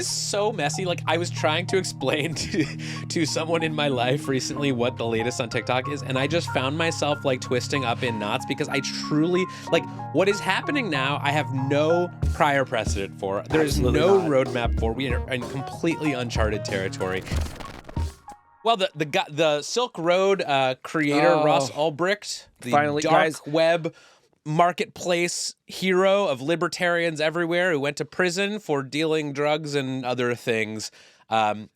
is so messy. Like, I was trying to explain to someone in my life recently what the latest on TikTok is, and I just found myself like twisting up in knots because I truly, like, what is happening now, I have no prior precedent for. There's no roadmap for. We are in completely uncharted territory. Well, the Silk Road creator, Ross Ulbricht, the dark web marketplace hero of libertarians everywhere who went to prison for dealing drugs and other things,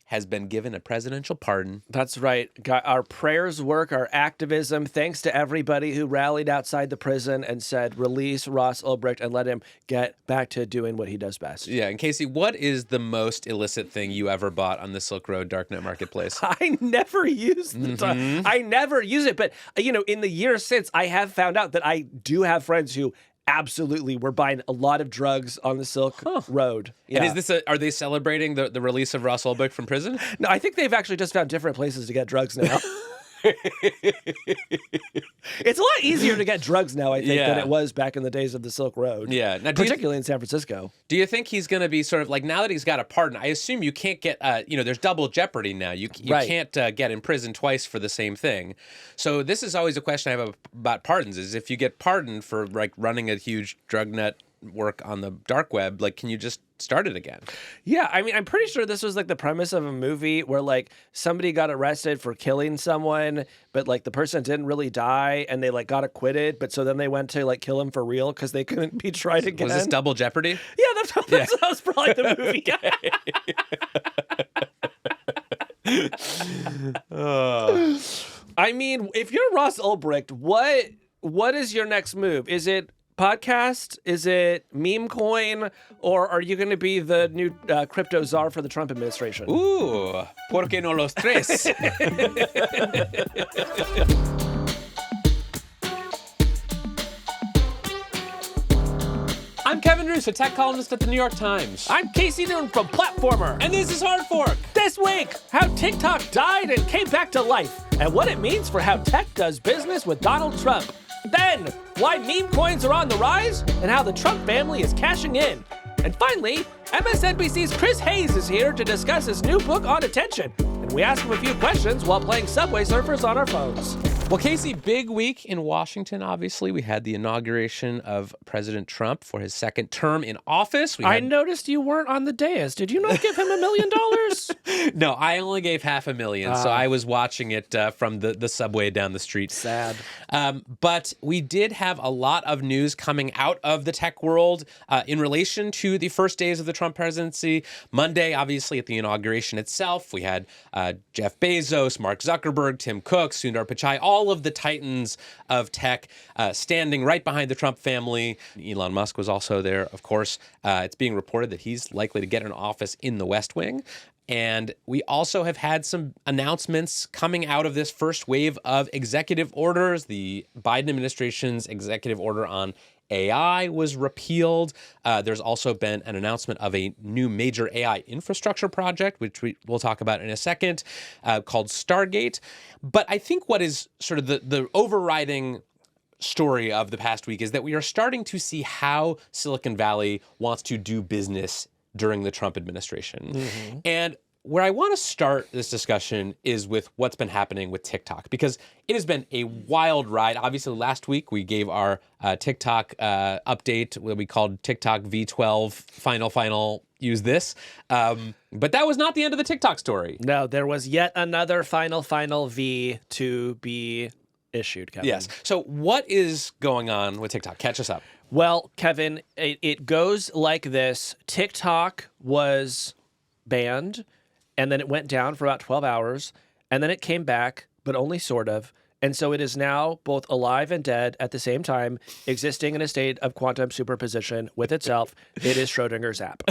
has been given a presidential pardon. That's right. Our prayers work, our activism. Thanks to everybody who rallied outside the prison and said, release Ross Ulbricht and let him get back to doing what he does best. Yeah. And Casey, what is the most illicit thing you ever bought on the Silk Road Darknet Marketplace? I never use I never use it. But, in the years since, I have found out that I do have friends who absolutely were buying a lot of drugs on the Silk Road. Yeah. And is this are they celebrating the release of Ross Ulbricht from prison? No, I think they've actually just found different places to get drugs now. It's a lot easier to get drugs now, I think, than it was back in the days of the Silk Road. Yeah. Now, particularly in San Francisco. Do you think he's going to be sort of like, now that he's got a pardon, I assume you can't get, there's double jeopardy now. You can't get in prison twice for the same thing. So this is always a question I have about pardons, is if you get pardoned for like running a huge drug network on the dark web, like, can you just start it again? Yeah, I mean, I'm pretty sure this was like the premise of a movie where like somebody got arrested for killing someone, but like the person didn't really die and they like got acquitted, but so then they went to like kill him for real because they couldn't be tried again. Was this Double Jeopardy? Yeah, that was probably the movie. I mean, if you're Ross Ulbricht, what is your next move? Is it podcast? Is it meme coin? Or are you going to be the new crypto czar for the Trump administration? Ooh, ¿por qué no los tres? I'm Kevin Roose, a tech columnist at the New York Times. I'm Casey Noon from Platformer. And this is Hard Fork. This week, how TikTok died and came back to life, and what it means for how tech does business with Donald Trump. Then, why meme coins are on the rise and how the Trump family is cashing in. And finally, MSNBC's Chris Hayes is here to discuss his new book on attention. And we ask him a few questions while playing Subway Surfers on our phones. Well, Casey, big week in Washington, obviously. We had the inauguration of President Trump for his second term in office. I noticed you weren't on the dais. Did you not give him $1 million? No, I only gave $500,000, so I was watching it from the subway down the street. Sad. But we did have a lot of news coming out of the tech world in relation to the first days of the Trump presidency. Monday, obviously, at the inauguration itself, we had Jeff Bezos, Mark Zuckerberg, Tim Cook, Sundar Pichai, all of the titans of tech standing right behind the Trump family. Elon Musk was also there, of course. It's being reported that he's likely to get an office in the West Wing. And we also have had some announcements coming out of this first wave of executive orders. The Biden administration's executive order on AI was repealed. There's also been an announcement of a new major AI infrastructure project, which we'll talk about in a second, called Stargate. But I think what is sort of the overriding story of the past week is that we are starting to see how Silicon Valley wants to do business during the Trump administration. Mm-hmm. And where I want to start this discussion is with what's been happening with TikTok, because it has been a wild ride. Obviously, last week we gave our TikTok update, what we called TikTok V12 final, use this. But that was not the end of the TikTok story. No, there was yet another final V to be issued, Kevin. Yes. So what is going on with TikTok? Catch us up. Well, Kevin, it goes like this. TikTok was banned, and then it went down for about 12 hours, and then it came back, but only sort of. And so it is now both alive and dead at the same time, existing in a state of quantum superposition with itself. It is Schrodinger's app.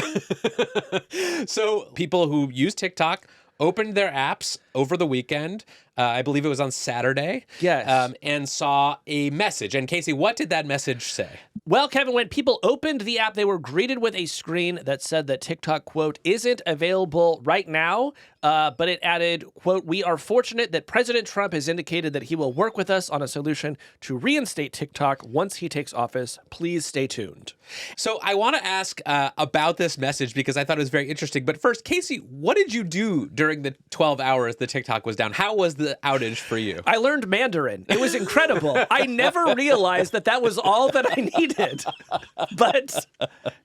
So people who use TikTok opened their apps over the weekend, I believe it was on Saturday. Yes. And saw a message. And Casey, what did that message say? Well, Kevin, when people opened the app, they were greeted with a screen that said that TikTok, quote, isn't available right now, but it added, quote, we are fortunate that President Trump has indicated that he will work with us on a solution to reinstate TikTok once he takes office. Please stay tuned. So I want to ask about this message because I thought it was very interesting. But first, Casey, what did you do during the 12 hours the TikTok was down? How was the outage for you? I learned Mandarin. It was incredible. I never realized that was all that I needed. But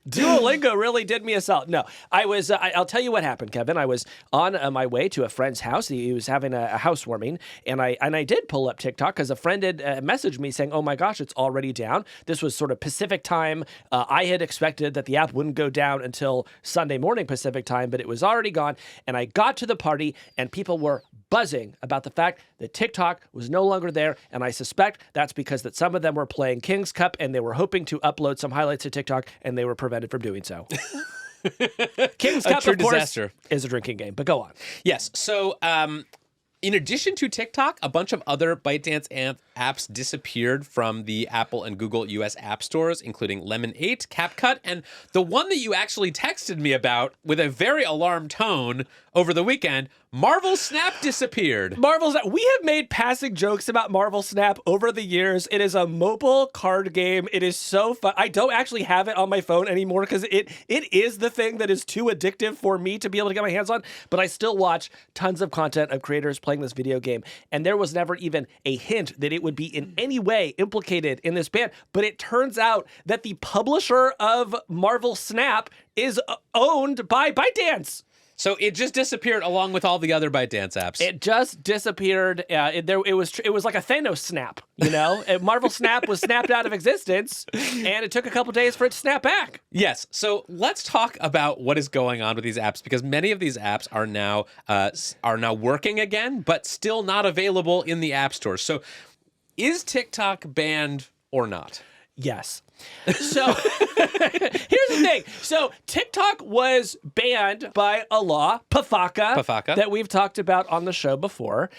Duolingo really did me a solid. No, I'll tell you what happened, Kevin. I was on my way to a friend's house. He was having a housewarming, and I did pull up TikTok because a friend had messaged me saying, oh my gosh, it's already down. This was sort of Pacific time. I had expected that the app wouldn't go down until Sunday morning Pacific time, but it was already gone. And I got to the party, and people were buzzing about the fact that TikTok was no longer there, and I suspect that's because that some of them were playing King's Cup, and they were hoping to upload some highlights to TikTok, and they were prevented from doing so. King's Cup, of course, disaster. Is a drinking game, but go on. Yes, so in addition to TikTok, a bunch of other ByteDance apps disappeared from the Apple and Google US app stores, including Lemon 8, CapCut, and the one that you actually texted me about with a very alarmed tone over the weekend, Marvel Snap disappeared. Marvel Snap. We have made passing jokes about Marvel Snap over the years. It is a mobile card game. It is so fun. I don't actually have it on my phone anymore because it is the thing that is too addictive for me to be able to get my hands on, but I still watch tons of content of creators playing this video game, and there was never even a hint that it would be in any way implicated in this ban, but it turns out that the publisher of Marvel Snap is owned by ByteDance. So it just disappeared along with all the other ByteDance apps. It just disappeared. It was like a Thanos snap, you know? Marvel Snap was snapped out of existence, and it took a couple days for it to snap back. Yes. So let's talk about what is going on with these apps, because many of these apps are now working again, but still not available in the app store. So is TikTok banned or not? Yes. So here's the thing. So TikTok was banned by a law, PFACA, that we've talked about on the show before.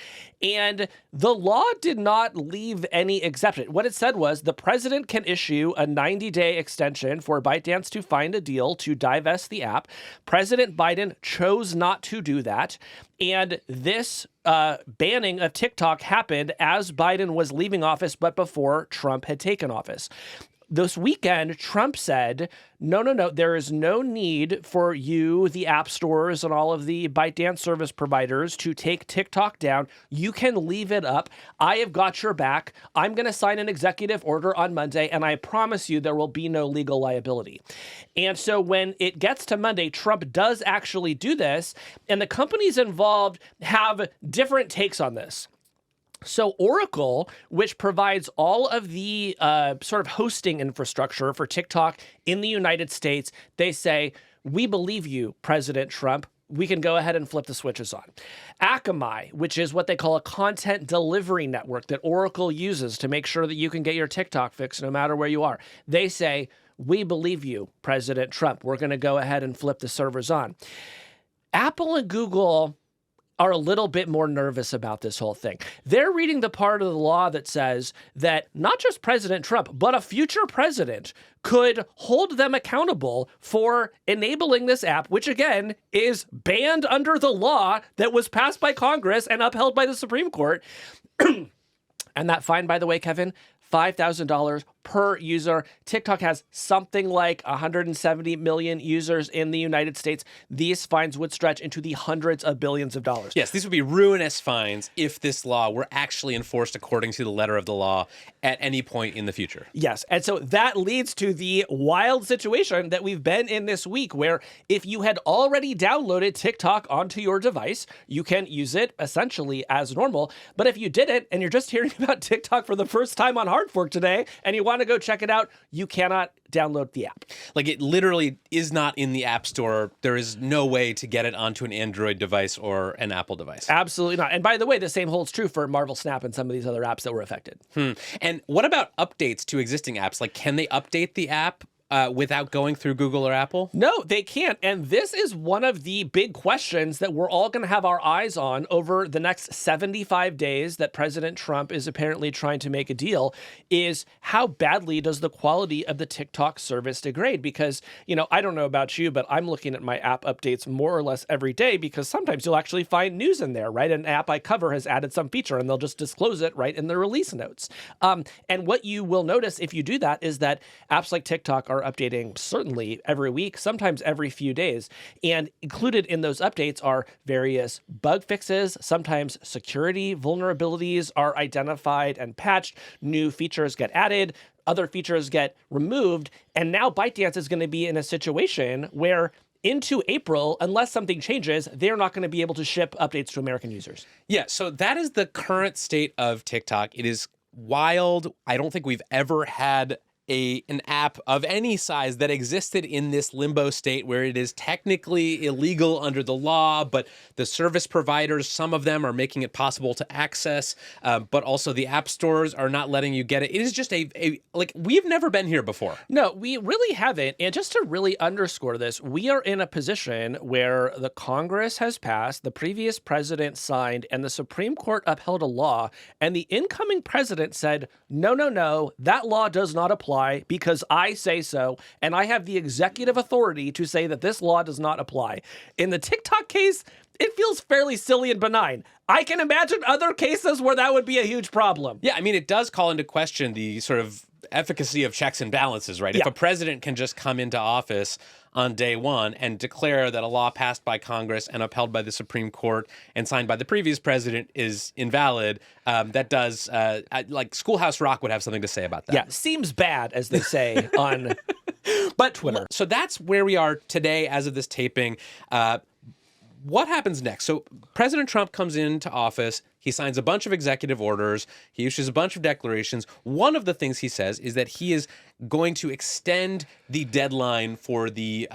And the law did not leave any exception. What it said was the president can issue a 90-day extension for ByteDance to find a deal to divest the app. President Biden chose not to do that. And this banning of TikTok happened as Biden was leaving office, but before Trump had taken office. This weekend, Trump said, no, there is no need for you, the app stores, and all of the ByteDance service providers to take TikTok down. You can leave it up. I have got your back. I'm going to sign an executive order on Monday, and I promise you there will be no legal liability. And so when it gets to Monday, Trump does actually do this, and the companies involved have different takes on this. So Oracle, which provides all of the sort of hosting infrastructure for TikTok in the United States, they say, we believe you, President Trump. We can go ahead and flip the switches on. Akamai, which is what they call a content delivery network that Oracle uses to make sure that you can get your TikTok fix no matter where you are. They say, we believe you, President Trump. We're going to go ahead and flip the servers on. Apple and Google are a little bit more nervous about this whole thing. They're reading the part of the law that says that not just President Trump, but a future president could hold them accountable for enabling this app, which again is banned under the law that was passed by Congress and upheld by the Supreme Court. And that fine, by the way, Kevin, $5,000 per user. TikTok has something like 170 million users in the United States. These fines would stretch into the hundreds of billions of dollars. Yes, these would be ruinous fines if this law were actually enforced according to the letter of the law at any point in the future. Yes, and so that leads to the wild situation that we've been in this week, where if you had already downloaded TikTok onto your device, you can use it essentially as normal. But if you didn't, and you're just hearing about TikTok for the first time on Hard Fork today, and you want to go check it out, you cannot download the app. Like, it literally is not in the App Store. There is no way to get it onto an Android device or an Apple device. Absolutely not. And by the way, the same holds true for Marvel Snap and some of these other apps that were affected. And what about updates to existing apps? Like, can they update the app without going through Google or Apple? No, they can't. And this is one of the big questions that we're all going to have our eyes on over the next 75 days that President Trump is apparently trying to make a deal, is how badly does the quality of the TikTok service degrade? Because, I don't know about you, but I'm looking at my app updates more or less every day because sometimes you'll actually find news in there, right? An app I cover has added some feature and they'll just disclose it right in the release notes. And what you will notice if you do that is that apps like TikTok are updating certainly every week, sometimes every few days. And included in those updates are various bug fixes. Sometimes security vulnerabilities are identified and patched. New features get added. Other features get removed. And now ByteDance is going to be in a situation where into April, unless something changes, they're not going to be able to ship updates to American users. Yeah, so that is the current state of TikTok. It is wild. I don't think we've ever had an app of any size that existed in this limbo state where it is technically illegal under the law, but the service providers, some of them are making it possible to access, but also the app stores are not letting you get it. It is just like, we've never been here before. No, we really haven't. And just to really underscore this, we are in a position where the Congress has passed, the previous president signed, and the Supreme Court upheld a law, and the incoming president said, no, that law does not apply because I say so, and I have the executive authority to say that this law does not apply. In the TikTok case, it feels fairly silly and benign. I can imagine other cases where that would be a huge problem. Yeah, I mean, it does call into question the sort of efficacy of checks and balances, right? Yeah. If a president can just come into office on day one and declare that a law passed by Congress and upheld by the Supreme Court and signed by the previous president is invalid, that does, like Schoolhouse Rock would have something to say about that. Yeah, seems bad, as they say on Twitter. So that's where we are today as of this taping. What happens next? So President Trump comes into office. He signs a bunch of executive orders. He issues a bunch of declarations. One of the things he says is that he is going to extend the deadline for the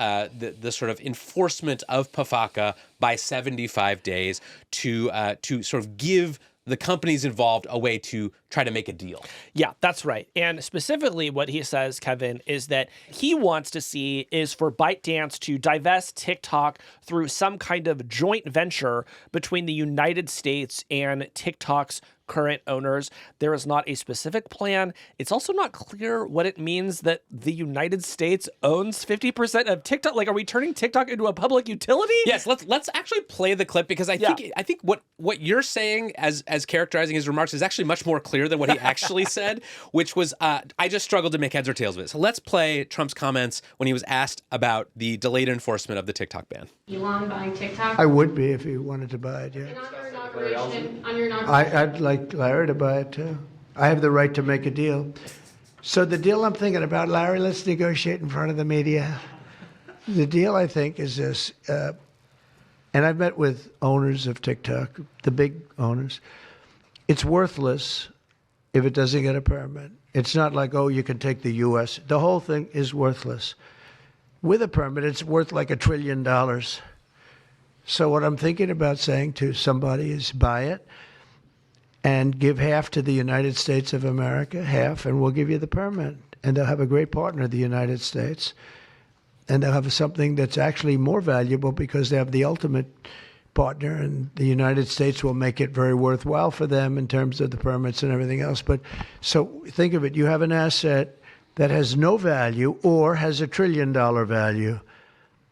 sort of enforcement of PFACA by 75 days to sort of give the companies involved a way to try to make a deal. Yeah, that's right. And specifically what he says, Kevin, is that he wants to see is for ByteDance to divest TikTok through some kind of joint venture between the United States and TikTok's current owners. There is not a specific plan. It's also not clear what it means that the United States owns 50% of TikTok. Like, are we turning TikTok into a public utility? Yes, let's actually play the clip because I think what you're saying as characterizing his remarks is actually much more clear than what he actually said, which was I just struggled to make heads or tails of it. So let's play Trump's comments when he was asked about the delayed enforcement of the TikTok ban. Elon buying TikTok? I would be if he wanted to buy it, yeah. And on your inauguration, I'd like Larry to buy it too. I have the right to make a deal. So the deal I'm thinking about, Larry, let's negotiate in front of the media. The deal, I think, is this, and I've met with owners of TikTok, the big owners. It's worthless if it doesn't get a permit. It's not like, oh, you can take the U.S. The whole thing is worthless. With a permit, it's worth like $1 trillion. So what I'm thinking about saying to somebody is buy it and give half to the United States of America, half, and we'll give you the permit. And they'll have a great partner, the United States. And they'll have something that's actually more valuable because they have the ultimate partner, and the United States will make it very worthwhile for them in terms of the permits and everything else. But so think of it, you have an asset that has no value or has $1 trillion value.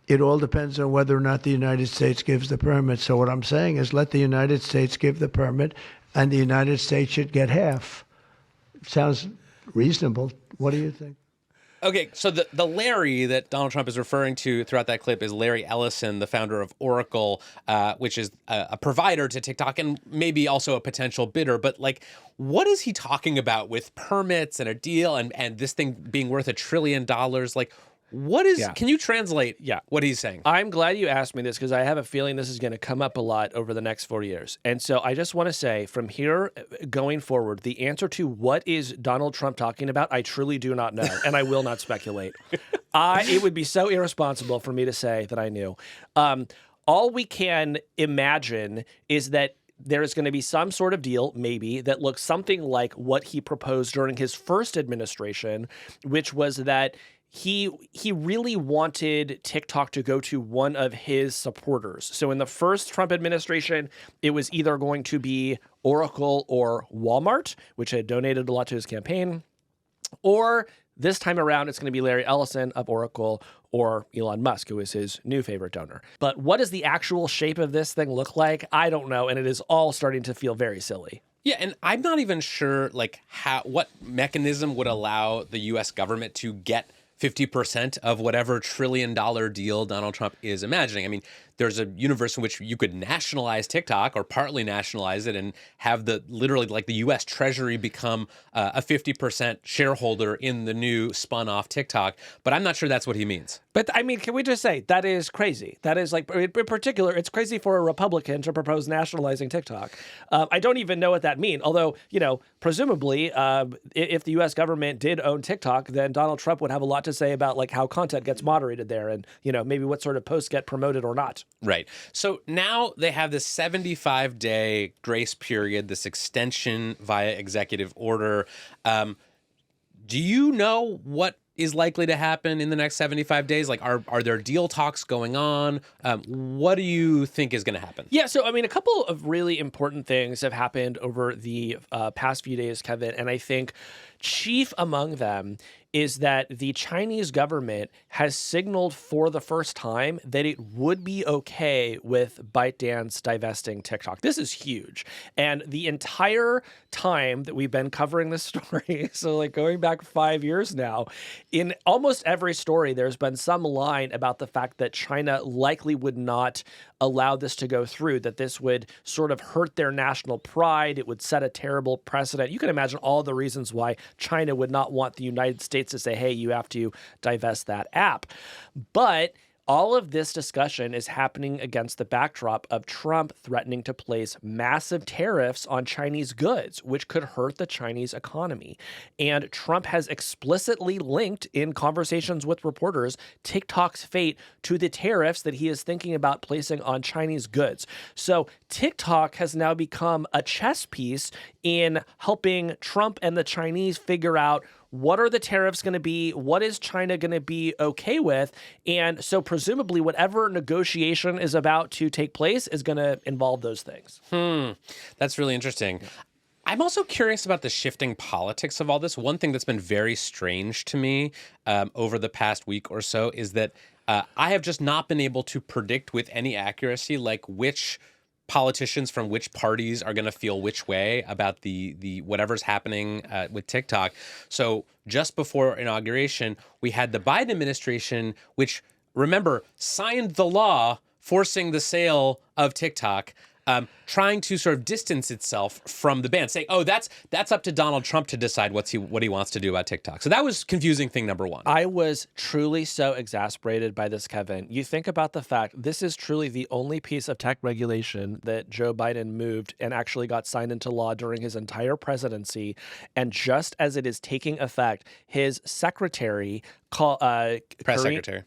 It all depends on whether or not the United States gives the permit. So what I'm saying is let the United States give the permit, and the United States should get half. Sounds reasonable. What do you think? Okay, so the Larry that Donald Trump is referring to throughout that clip is Larry Ellison, the founder of Oracle, which is a provider to TikTok and maybe also a potential bidder. But like, what is he talking about with permits and a deal and this thing being worth $1 trillion? Like, what is, can you translate what he's saying? I'm glad you asked me this because I have a feeling this is going to come up a lot over the next 4 years. And so I just want to say from here going forward, the answer to what is Donald Trump talking about, I truly do not know. And I will not speculate. It would be so irresponsible for me to say that I knew. All we can imagine is that there is going to be some sort of deal, maybe, that looks something like what he proposed during his first administration, which was that he really wanted TikTok to go to one of his supporters. So in the first Trump administration, it was either going to be Oracle or Walmart, which had donated a lot to his campaign, or this time around, it's going to be Larry Ellison of Oracle or Elon Musk, who is his new favorite donor. But what does the actual shape of this thing look like? I don't know, and it is all starting to feel very silly. Yeah, and I'm not even sure what mechanism would allow the U.S. government to get 50% of whatever $1 trillion deal Donald Trump is imagining. I mean, there's a universe in which you could nationalize TikTok or partly nationalize it and have the U.S. Treasury become a 50% shareholder in the new spun off TikTok. But I'm not sure that's what he means. But I mean, can we just say that is crazy? That is in particular, it's crazy for a Republican to propose nationalizing TikTok. I don't even know what that means. Although, presumably, if the U.S. government did own TikTok, then Donald Trump would have a lot to say about how content gets moderated there and, maybe what sort of posts get promoted or not. Right. So now they have this 75-day grace period, this extension via executive order. Do you know what is likely to happen in the next 75 days? Are there deal talks going on? What do you think is going to happen? Yeah, so, a couple of really important things have happened over the past few days, Kevin, and I think chief among them is that the Chinese government has signaled for the first time that it would be okay with ByteDance divesting TikTok. This is huge. And the entire time that we've been covering this story, so going back 5 years now, in almost every story, there's been some line about the fact that China likely would not allow this to go through, that this would sort of hurt their national pride. It would set a terrible precedent. You can imagine all the reasons why China would not want the United States to say, hey, you have to divest that app. But all of this discussion is happening against the backdrop of Trump threatening to place massive tariffs on Chinese goods, which could hurt the Chinese economy. And Trump has explicitly linked in conversations with reporters TikTok's fate to the tariffs that he is thinking about placing on Chinese goods. So TikTok has now become a chess piece in helping Trump and the Chinese figure out what are the tariffs going to be? What is China going to be okay with? And so presumably whatever negotiation is about to take place is going to involve those things. That's really interesting. I'm also curious about the shifting politics of all this. One thing that's been very strange to me over the past week or so is that I have just not been able to predict with any accuracy which politicians from which parties are going to feel which way about the whatever's happening with TikTok. So just before inauguration, we had the Biden administration, which, remember, signed the law forcing the sale of TikTok, trying to sort of distance itself from the ban, saying, "Oh, that's up to Donald Trump to decide what he wants to do about TikTok." So that was confusing thing number one. I was truly so exasperated by this, Kevin. You think about the fact this is truly the only piece of tech regulation that Joe Biden moved and actually got signed into law during his entire presidency. And just as it is taking effect, his secretary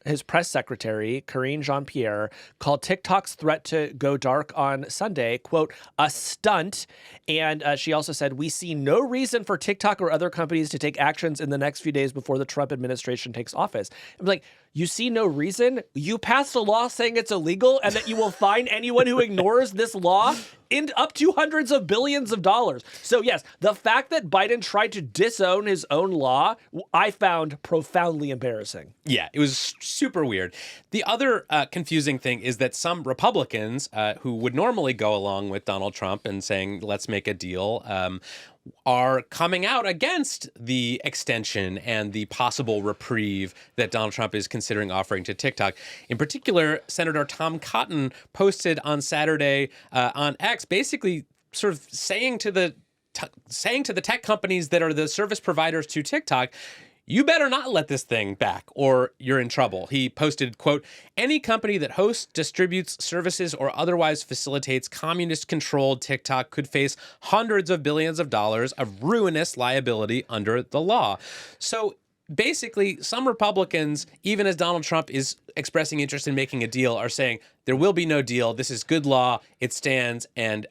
his press secretary, Karine Jean-Pierre, called TikTok's threat to go dark on Sunday, quote, a stunt. And she also said, we see no reason for TikTok or other companies to take actions in the next few days before the Trump administration takes office. I'm like, you see no reason? You passed a law saying it's illegal and that you will fine anyone who ignores this law in up to hundreds of billions of dollars. So yes, the fact that Biden tried to disown his own law, I found profoundly embarrassing. Yeah, it was super weird. The other confusing thing is that some Republicans who would normally go along with Donald Trump and saying, let's make a deal, are coming out against the extension and the possible reprieve that Donald Trump is considering offering to TikTok. In particular, Senator Tom Cotton posted on Saturday on X, basically sort of saying to the tech companies that are the service providers to TikTok, you better not let this thing back or you're in trouble. He posted, quote, any company that hosts, distributes services or otherwise facilitates communist-controlled TikTok could face hundreds of billions of dollars of ruinous liability under the law. So basically, some Republicans, even as Donald Trump is expressing interest in making a deal, are saying there will be no deal. This is good law. It stands. And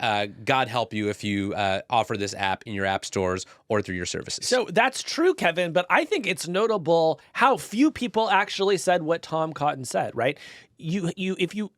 God help you if you offer this app in your app stores or through your services. So that's true, Kevin. But I think it's notable how few people actually said what Tom Cotton said, right? If you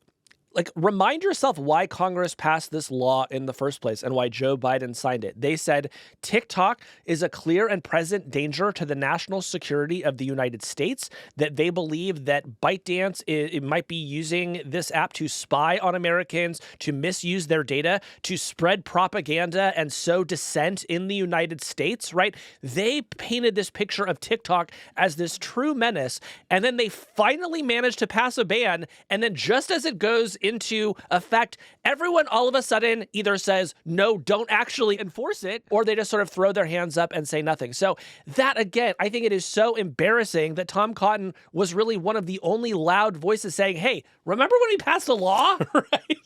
remind yourself why Congress passed this law in the first place and why Joe Biden signed it. They said TikTok is a clear and present danger to the national security of the United States, that they believe that ByteDance it might be using this app to spy on Americans, to misuse their data, to spread propaganda and sow dissent in the United States, right? They painted this picture of TikTok as this true menace, and then they finally managed to pass a ban, and then just as it goes into effect, everyone all of a sudden either says, no, don't actually enforce it, or they just sort of throw their hands up and say nothing. So that, again, I think it is so embarrassing that Tom Cotton was really one of the only loud voices saying, hey, remember when we passed a law? Right.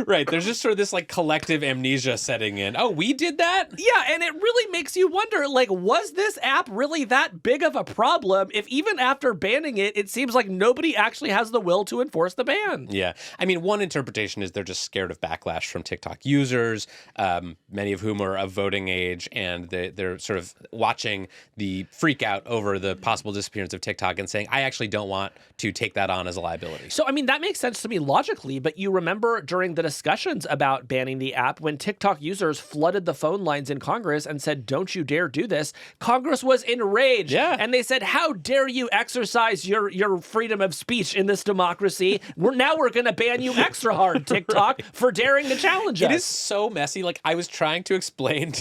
Right. There's just sort of this collective amnesia setting in. Oh, we did that? Yeah. And it really makes you wonder, was this app really that big of a problem if even after banning it, it seems like nobody actually has the will to enforce the ban? Yeah. I mean, one interpretation is they're just scared of backlash from TikTok users, many of whom are of voting age, and they're sort of watching the freak out over the possible disappearance of TikTok and saying, I actually don't want to take that on as a liability. So, I mean, that makes sense to me logically, but you remember during the discussions about banning the app, when TikTok users flooded the phone lines in Congress and said, don't you dare do this, Congress was enraged. Yeah. And they said, how dare you exercise your freedom of speech in this democracy? Now we're going to ban you extra hard, TikTok, for daring to challenge us. It is so messy. I was trying to explain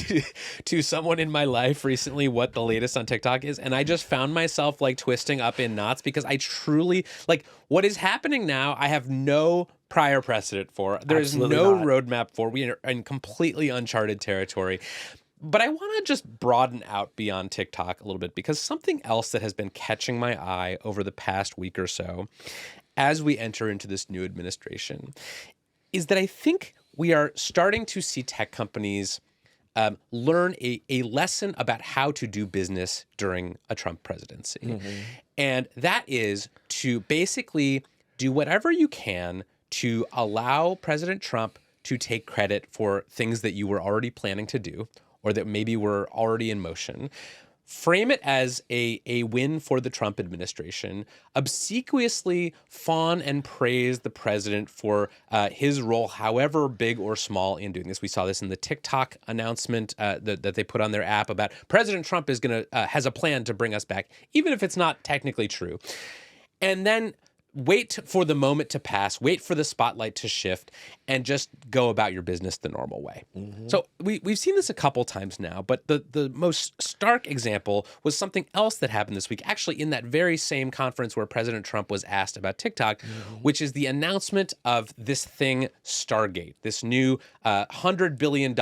to someone in my life recently what the latest on TikTok is, and I just found myself twisting up in knots because I truly, what is happening now, I have no prior precedent for. There is no roadmap for. We are in completely uncharted territory. But I want to just broaden out beyond TikTok a little bit, because something else that has been catching my eye over the past week or so as we enter into this new administration is that I think we are starting to see tech companies learn a lesson about how to do business during a Trump presidency. Mm-hmm. And that is to basically do whatever you can to allow President Trump to take credit for things that you were already planning to do or that maybe were already in motion. Frame it as a win for the Trump administration. Obsequiously fawn and praise the president for his role, however big or small, in doing this. We saw this in the TikTok announcement that they put on their app about President Trump is has a plan to bring us back, even if it's not technically true. And then wait for the moment to pass, wait for the spotlight to shift, and just go about your business the normal way. Mm-hmm. So we've seen this a couple times now, but the most stark example was something else that happened this week, actually in that very same conference where President Trump was asked about TikTok, mm-hmm. which is the announcement of this thing, Stargate, this new $100 billion,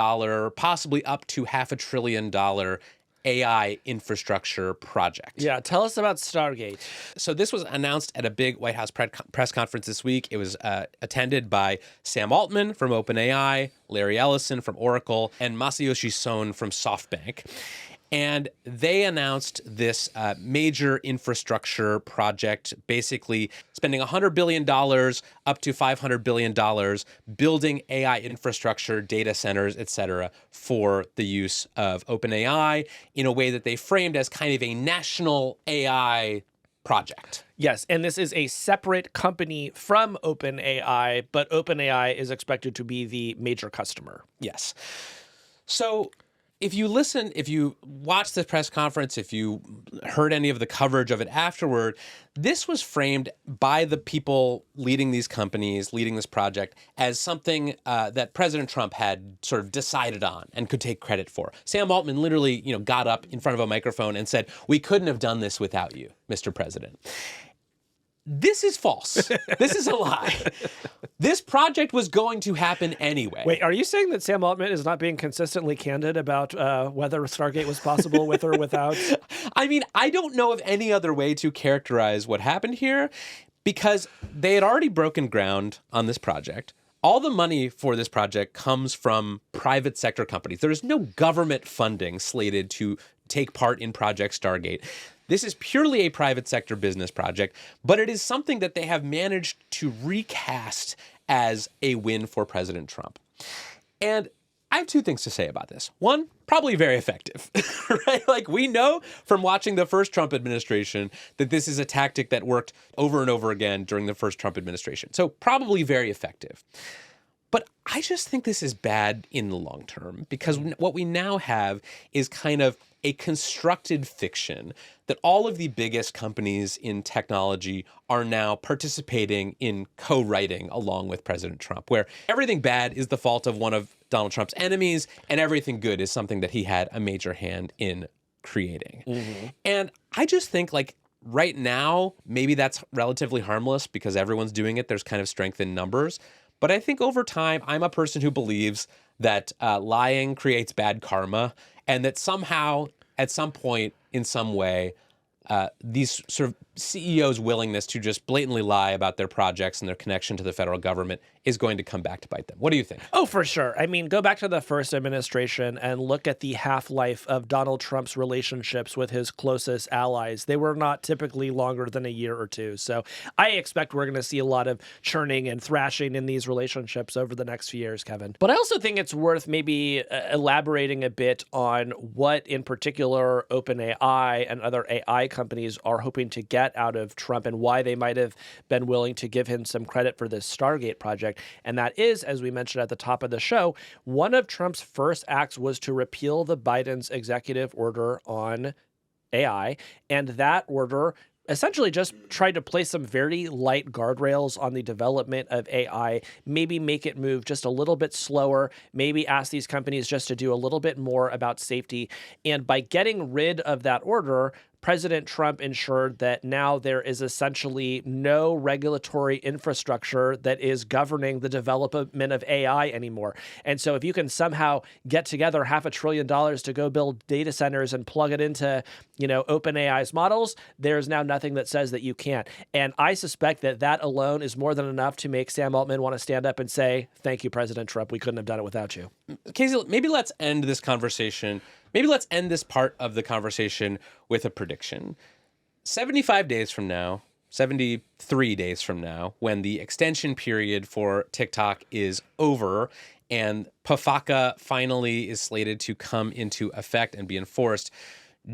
possibly up to $500 billion AI infrastructure project. Yeah, tell us about Stargate. So this was announced at a big White House press conference this week. It was attended by Sam Altman from OpenAI, Larry Ellison from Oracle, and Masayoshi Son from SoftBank. And they announced this major infrastructure project, basically spending $100 billion up to $500 billion building AI infrastructure, data centers, et cetera, for the use of OpenAI in a way that they framed as kind of a national AI project. Yes, and this is a separate company from OpenAI, but OpenAI is expected to be the major customer. Yes. So if you watched this press conference, if you heard any of the coverage of it afterward, this was framed by the people leading these companies, leading this project, as something that President Trump had sort of decided on and could take credit for. Sam Altman literally, got up in front of a microphone and said, "We couldn't have done this without you, Mr. President." This is false. This is a lie. This project was going to happen anyway. Wait, are you saying that Sam Altman is not being consistently candid about whether Stargate was possible with or without? I mean, I don't know of any other way to characterize what happened here, because they had already broken ground on this project. All the money for this project comes from private sector companies. There is no government funding slated to take part in Project Stargate. This is purely a private sector business project, but it is something that they have managed to recast as a win for President Trump. And I have two things to say about this. One, probably very effective, right? Like, we know from watching the first Trump administration that this is a tactic that worked over and over again during the first Trump administration. So probably very effective. But I just think this is bad in the long term, because what we now have is kind of a constructed fiction that all of the biggest companies in technology are now participating in co-writing along with President Trump, where everything bad is the fault of one of Donald Trump's enemies and everything good is something that he had a major hand in creating. And I just think, like, right now, maybe that's relatively harmless because everyone's doing it. There's kind of strength in numbers. But I think over time, I'm a person who believes that lying creates bad karma, and that somehow, at some point, in some way, these sort of CEOs' willingness to just blatantly lie about their projects and their connection to the federal government is going to come back to bite them. What do you think? Oh, for sure. I mean, go back to the first administration and look at the half-life of Donald Trump's relationships with his closest allies. They were not typically longer than a year or two. So I expect we're going to see a lot of churning and thrashing in these relationships over the next few years, Kevin. But I also think it's worth maybe elaborating a bit on what, in particular, OpenAI and other AI companies are hoping to get out of Trump and why they might have been willing to give him some credit for this Stargate project. And that is, as we mentioned at the top of the show, one of Trump's first acts was to repeal the Biden's executive order on AI. And that order essentially just tried to place some very light guardrails on the development of AI, maybe make it move just a little bit slower, maybe ask these companies just to do a little bit more about safety. And by getting rid of that order, President Trump ensured that now there is essentially no regulatory infrastructure that is governing the development of AI anymore. And so if you can somehow get together $500 billion to go build data centers and plug it into, OpenAI's models, there's now nothing that says that you can't. And I suspect that that alone is more than enough to make Sam Altman want to stand up and say, thank you, President Trump. We couldn't have done it without you. Casey, maybe let's end this conversation. Maybe let's end this part of the conversation with a prediction. 75 days from now, 73 days from now, when the extension period for TikTok is over and PFACA finally is slated to come into effect and be enforced,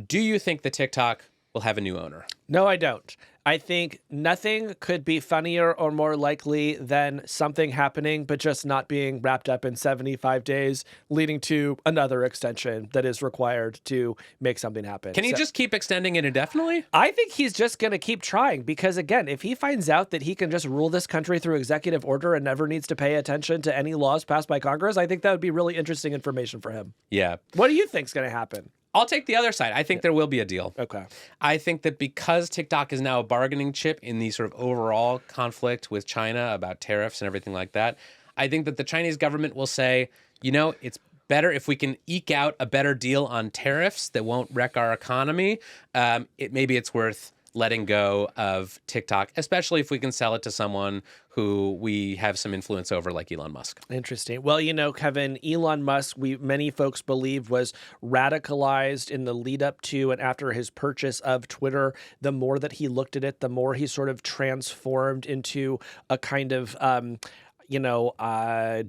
do you think that TikTok will have a new owner? No, I don't. I think nothing could be funnier or more likely than something happening, but just not being wrapped up in 75 days, leading to another extension that is required to make something happen. Can he just keep extending it indefinitely? I think he's just going to keep trying because, again, if he finds out that he can just rule this country through executive order and never needs to pay attention to any laws passed by Congress, I think that would be really interesting information for him. Yeah. What do you think's going to happen? I'll take the other side. I think there will be a deal. Okay. I think that because TikTok is now a bargaining chip in the sort of overall conflict with China about tariffs and everything like that, I think that the Chinese government will say, it's better if we can eke out a better deal on tariffs that won't wreck our economy. Maybe it's worth letting go of TikTok, especially if we can sell it to someone who we have some influence over, like Elon Musk. Interesting. Well, Kevin, Elon Musk, many folks believe was radicalized in the lead up to and after his purchase of Twitter. The more that he looked at it, the more he sort of transformed into a kind of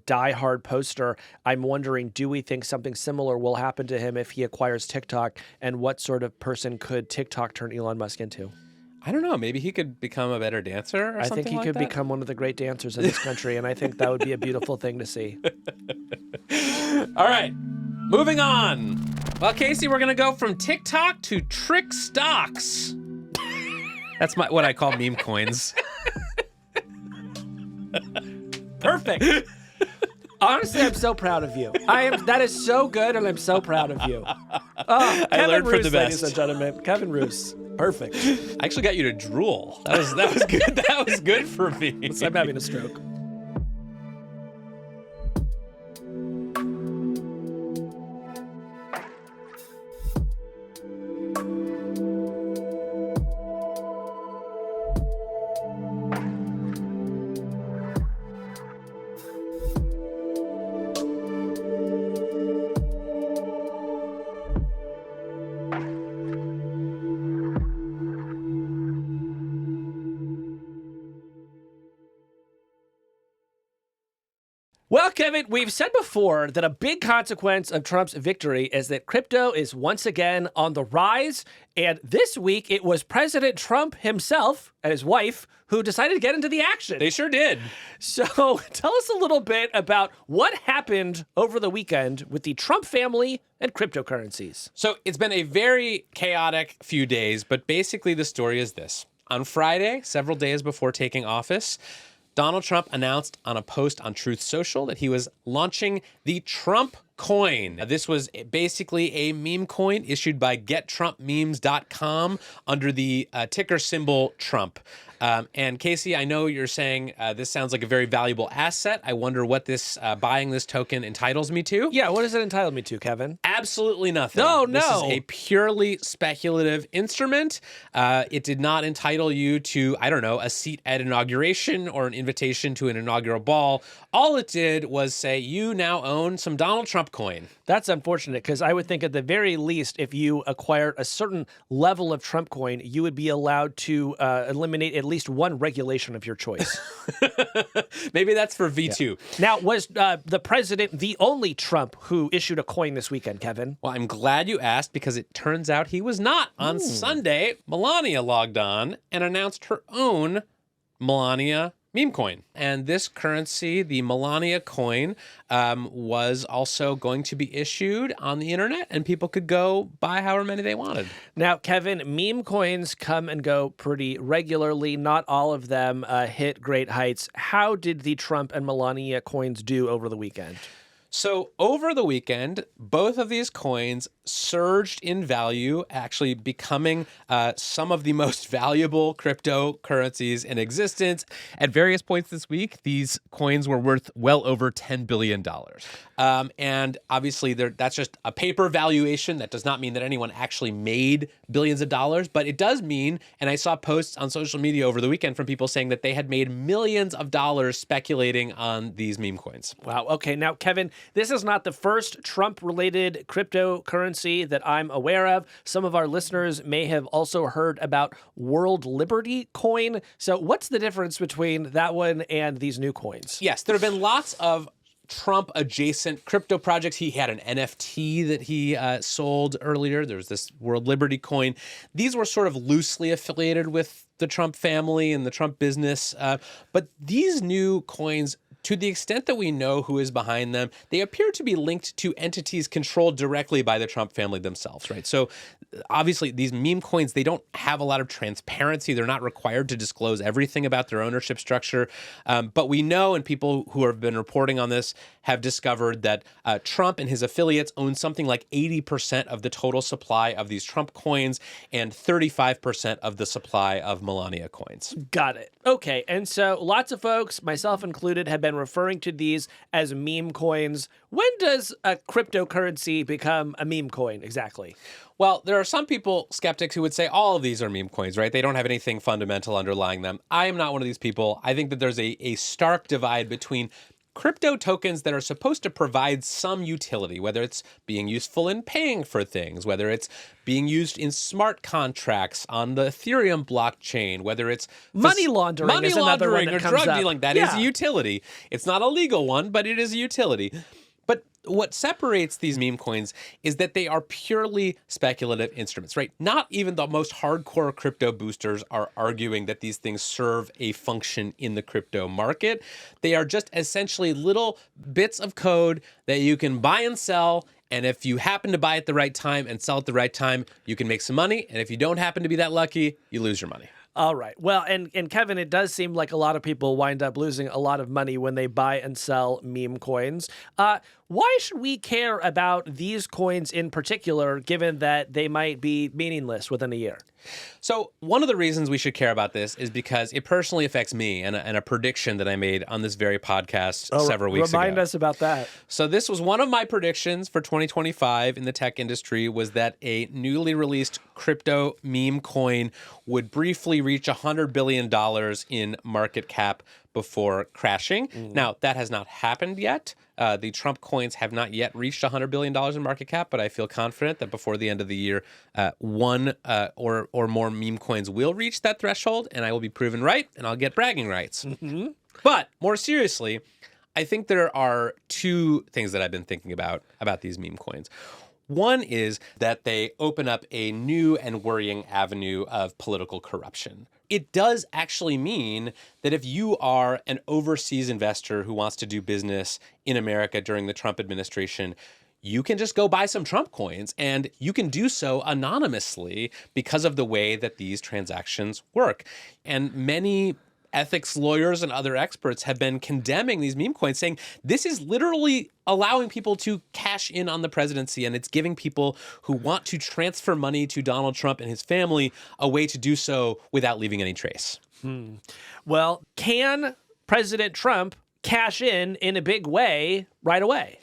die-hard poster. I'm wondering, do we think something similar will happen to him if he acquires TikTok? And what sort of person could TikTok turn Elon Musk into? I don't know. Maybe he could become a better dancer or something like that. I think he could become one of the great dancers in this country, and I think that would be a beautiful thing to see. All right. Moving on. Well, Casey, we're going to go from TikTok to trick stocks. That's what I call meme coins. Perfect. Honestly, I'm so proud of you. That is so good, and I'm so proud of you. Oh, I learned from the best. Ladies and gentlemen, Kevin Roose. Perfect. I actually got you to drool. That was good. That was good for me. I'm having a stroke. Well, Kevin, we've said before that a big consequence of Trump's victory is that crypto is once again on the rise. And this week, it was President Trump himself and his wife who decided to get into the action. They sure did. So tell us a little bit about what happened over the weekend with the Trump family and cryptocurrencies. So it's been a very chaotic few days, but basically the story is this. On Friday, several days before taking office, Donald Trump announced on a post on Truth Social that he was launching the Trump coin. This was basically a meme coin issued by GetTrumpMemes.com under the ticker symbol Trump. And Casey, I know you're saying this sounds like a very valuable asset. I wonder what this buying this token entitles me to. Yeah, what does it entitle me to, Kevin? Absolutely nothing. No. This is a purely speculative instrument. It did not entitle you to, I don't know, a seat at Inauguration or an invitation to an inaugural ball. All it did was say you now own some Donald Trump coin. That's unfortunate because I would think at the very least, if you acquired a certain level of Trump coin, you would be allowed to eliminate at least one regulation of your choice. Maybe that's for V2. Yeah. Now, was the president the only Trump who issued a coin this weekend, Kevin? Well, I'm glad you asked because it turns out he was not. On Sunday, Melania logged on and announced her own Melania meme coin. And this currency, the Melania coin, was also going to be issued on the internet and people could go buy however many they wanted. Now, Kevin, meme coins come and go pretty regularly. Not all of them hit great heights. How did the Trump and Melania coins do over the weekend? So over the weekend, both of these coins surged in value, actually becoming some of the most valuable cryptocurrencies in existence. At various points this week, these coins were worth well over $10 billion. And obviously, that's just a paper valuation. That does not mean that anyone actually made billions of dollars, but it does mean, and I saw posts on social media over the weekend from people saying that they had made millions of dollars speculating on these meme coins. Wow. Okay. Now, Kevin, this is not the first Trump-related cryptocurrency that I'm aware of. Some of our listeners may have also heard about World Liberty coin. So what's the difference between that one and these new coins? Yes, there have been lots of Trump-adjacent crypto projects. He had an NFT that he sold earlier. There was this World Liberty coin. These were sort of loosely affiliated with the Trump family and the Trump business. But these new coins, to the extent that we know who is behind them, they appear to be linked to entities controlled directly by the Trump family themselves, right? So obviously these meme coins, they don't have a lot of transparency. They're not required to disclose everything about their ownership structure. But we know, and people who have been reporting on this have discovered that Trump and his affiliates own something like 80% of the total supply of these Trump coins and 35% of the supply of Melania coins. Got it. Okay. And so lots of folks, myself included, have been referring to these as meme coins. When does a cryptocurrency become a meme coin exactly? Well, there are some people, skeptics, who would say all of these are meme coins, right? They don't have anything fundamental underlying them. I am not one of these people. I think that there's a stark divide between crypto tokens that are supposed to provide some utility, whether it's being useful in paying for things, whether it's being used in smart contracts on the Ethereum blockchain, whether it's money laundering is another one that or comes drug up. dealing. That is a utility. It's not a legal one, but it is a utility. But what separates these meme coins is that they are purely speculative instruments, right? Not even the most hardcore crypto boosters are arguing that these things serve a function in the crypto market. They are just essentially little bits of code that you can buy and sell. And if you happen to buy at the right time and sell at the right time, you can make some money. And if you don't happen to be that lucky, you lose your money. All right. Well, and Kevin, it does seem like a lot of people wind up losing a lot of money when they buy and sell meme coins. Why should we care about these coins in particular, given that they might be meaningless within a year? So one of the reasons we should care about this is because it personally affects me and a prediction that I made on this very podcast several weeks ago. Remind us about that. So this was one of my predictions for 2025 in the tech industry, was that a newly released crypto meme coin would briefly reach $100 billion in market cap before crashing. Now, that has not happened yet. The Trump coins have not yet reached $100 billion in market cap, but I feel confident that before the end of the year, one or more meme coins will reach that threshold, and I will be proven right, and I'll get bragging rights. But more seriously, I think there are two things that I've been thinking about these meme coins. One is that they open up a new and worrying avenue of political corruption. It does actually mean that if you are an overseas investor who wants to do business in America during the Trump administration, you can just go buy some Trump coins, and you can do so anonymously because of the way that these transactions work. And many ethics lawyers and other experts have been condemning these meme coins, saying this is literally allowing people to cash in on the presidency, and it's giving people who want to transfer money to Donald Trump and his family a way to do so without leaving any trace. Well, can President Trump cash in a big way right away?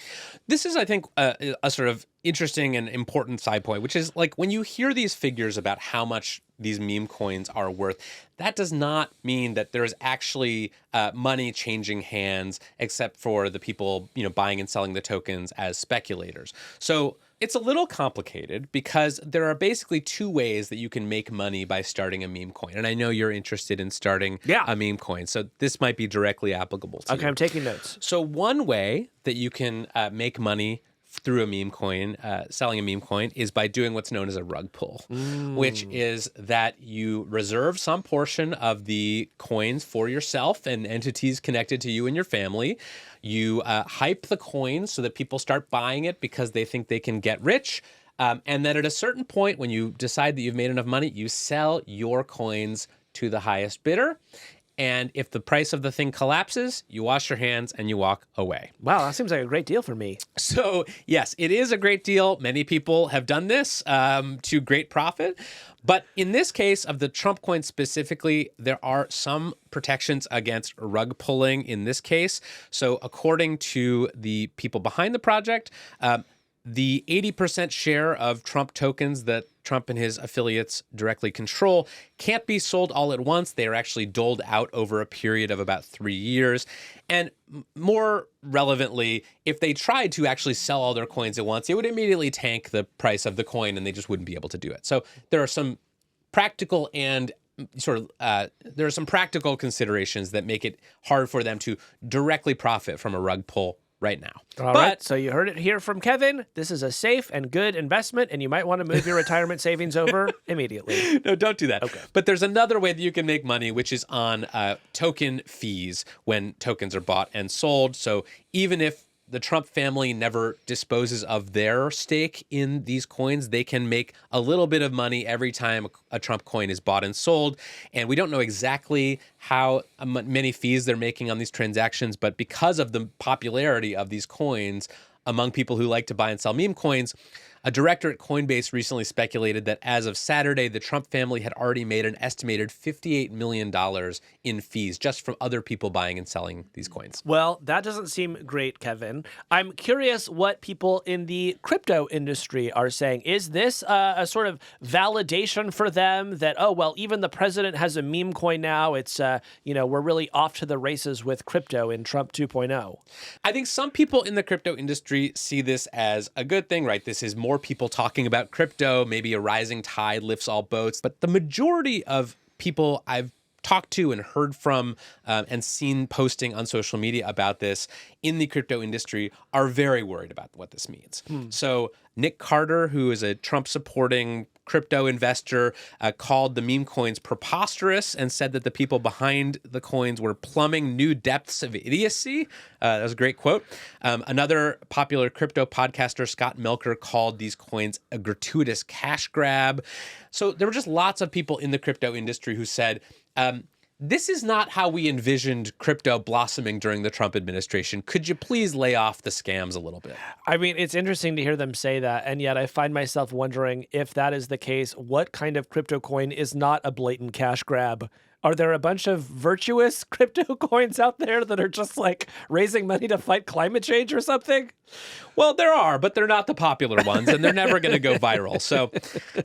This is, I think, a sort of interesting and important side point, which is like when you hear these figures about how much these meme coins are worth, that does not mean that there's actually money changing hands, except for the people, buying and selling the tokens as speculators. So it's a little complicated because there are basically two ways that you can make money by starting a meme coin. And I know you're interested in starting a meme coin, so this might be directly applicable to you. Okay, I'm taking notes. So one way that you can make money through a meme coin, selling a meme coin, is by doing what's known as a rug pull, which is that you reserve some portion of the coins for yourself and entities connected to you and your family. You hype the coins so that people start buying it because they think they can get rich. And then at a certain point, when you decide that you've made enough money, you sell your coins to the highest bidder. And if the price of the thing collapses, you wash your hands and you walk away. Wow, that seems like a great deal for me. So, yes, it is a great deal. Many people have done this to great profit. But in this case of the Trump coin specifically, there are some protections against rug pulling in this case. So according to the people behind the project, the 80% share of Trump tokens that Trump and his affiliates directly control can't be sold all at once. They are actually doled out over a period of about 3 years. And more relevantly, if they tried to actually sell all their coins at once, it would immediately tank the price of the coin and they just wouldn't be able to do it. So there are some practical and there are some practical considerations that make it hard for them to directly profit from a rug pull right now. All right, so you heard it here from Kevin. This is a safe and good investment, and you might want to move your retirement savings over immediately. No, don't do that. Okay. But there's another way that you can make money, which is on token fees when tokens are bought and sold. So even if the Trump family never disposes of their stake in these coins, they can make a little bit of money every time a Trump coin is bought and sold. And we don't know exactly how many fees they're making on these transactions, but because of the popularity of these coins among people who like to buy and sell meme coins, a director at Coinbase recently speculated that as of Saturday, the Trump family had already made an estimated $58 million in fees just from other people buying and selling these coins. Well, that doesn't seem great, Kevin. I'm curious what people in the crypto industry are saying. Is this a sort of validation for them that, oh, well, even the president has a meme coin now. It's, we're really off to the races with crypto in Trump 2.0. I think some people in the crypto industry see this as a good thing, right? This is more people talking about crypto, maybe a rising tide lifts all boats. But the majority of people I've talked to and heard from and seen posting on social media about this in the crypto industry are very worried about what this means. So Nick Carter, who is a Trump-supporting crypto investor, called the meme coins preposterous and said that the people behind the coins were plumbing new depths of idiocy. That was a great quote. Another popular crypto podcaster, Scott Melker, called these coins a gratuitous cash grab. So there were just lots of people in the crypto industry who said, this is not how we envisioned crypto blossoming during the Trump administration. Could you please lay off the scams a little bit? I mean, it's interesting to hear them say that, and yet I find myself wondering if that is the case, what kind of crypto coin is not a blatant cash grab? Are there a bunch of virtuous crypto coins out there that are just like raising money to fight climate change or something? Well, there are, but they're not the popular ones, and they're never going to go viral. So,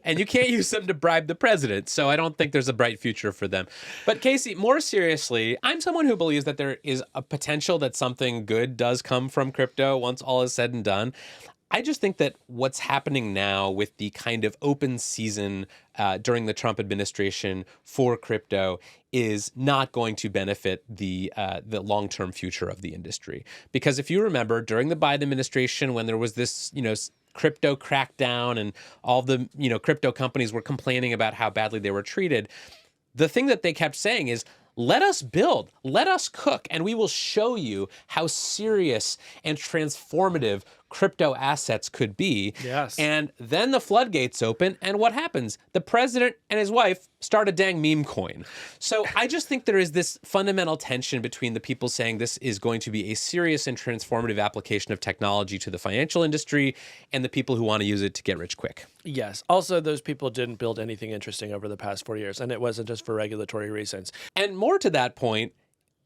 and you can't use them to bribe the president. So I don't think there's a bright future for them. But Casey, more seriously, I'm someone who believes that there is a potential that something good does come from crypto once all is said and done. I just think that what's happening now with the kind of open season during the Trump administration for crypto is not going to benefit the long-term future of the industry. Because if you remember, during the Biden administration, when there was this, crypto crackdown and all the, crypto companies were complaining about how badly they were treated, the thing that they kept saying is, let us build, let us cook, and we will show you how serious and transformative crypto assets could be. Yes. And then the floodgates open, and what happens? The president and his wife start a dang meme coin. So I just think there is this fundamental tension between the people saying this is going to be a serious and transformative application of technology to the financial industry and the people who want to use it to get rich quick. Yes. Also, those people didn't build anything interesting over the past 4 years, and it wasn't just for regulatory reasons. And more to that point,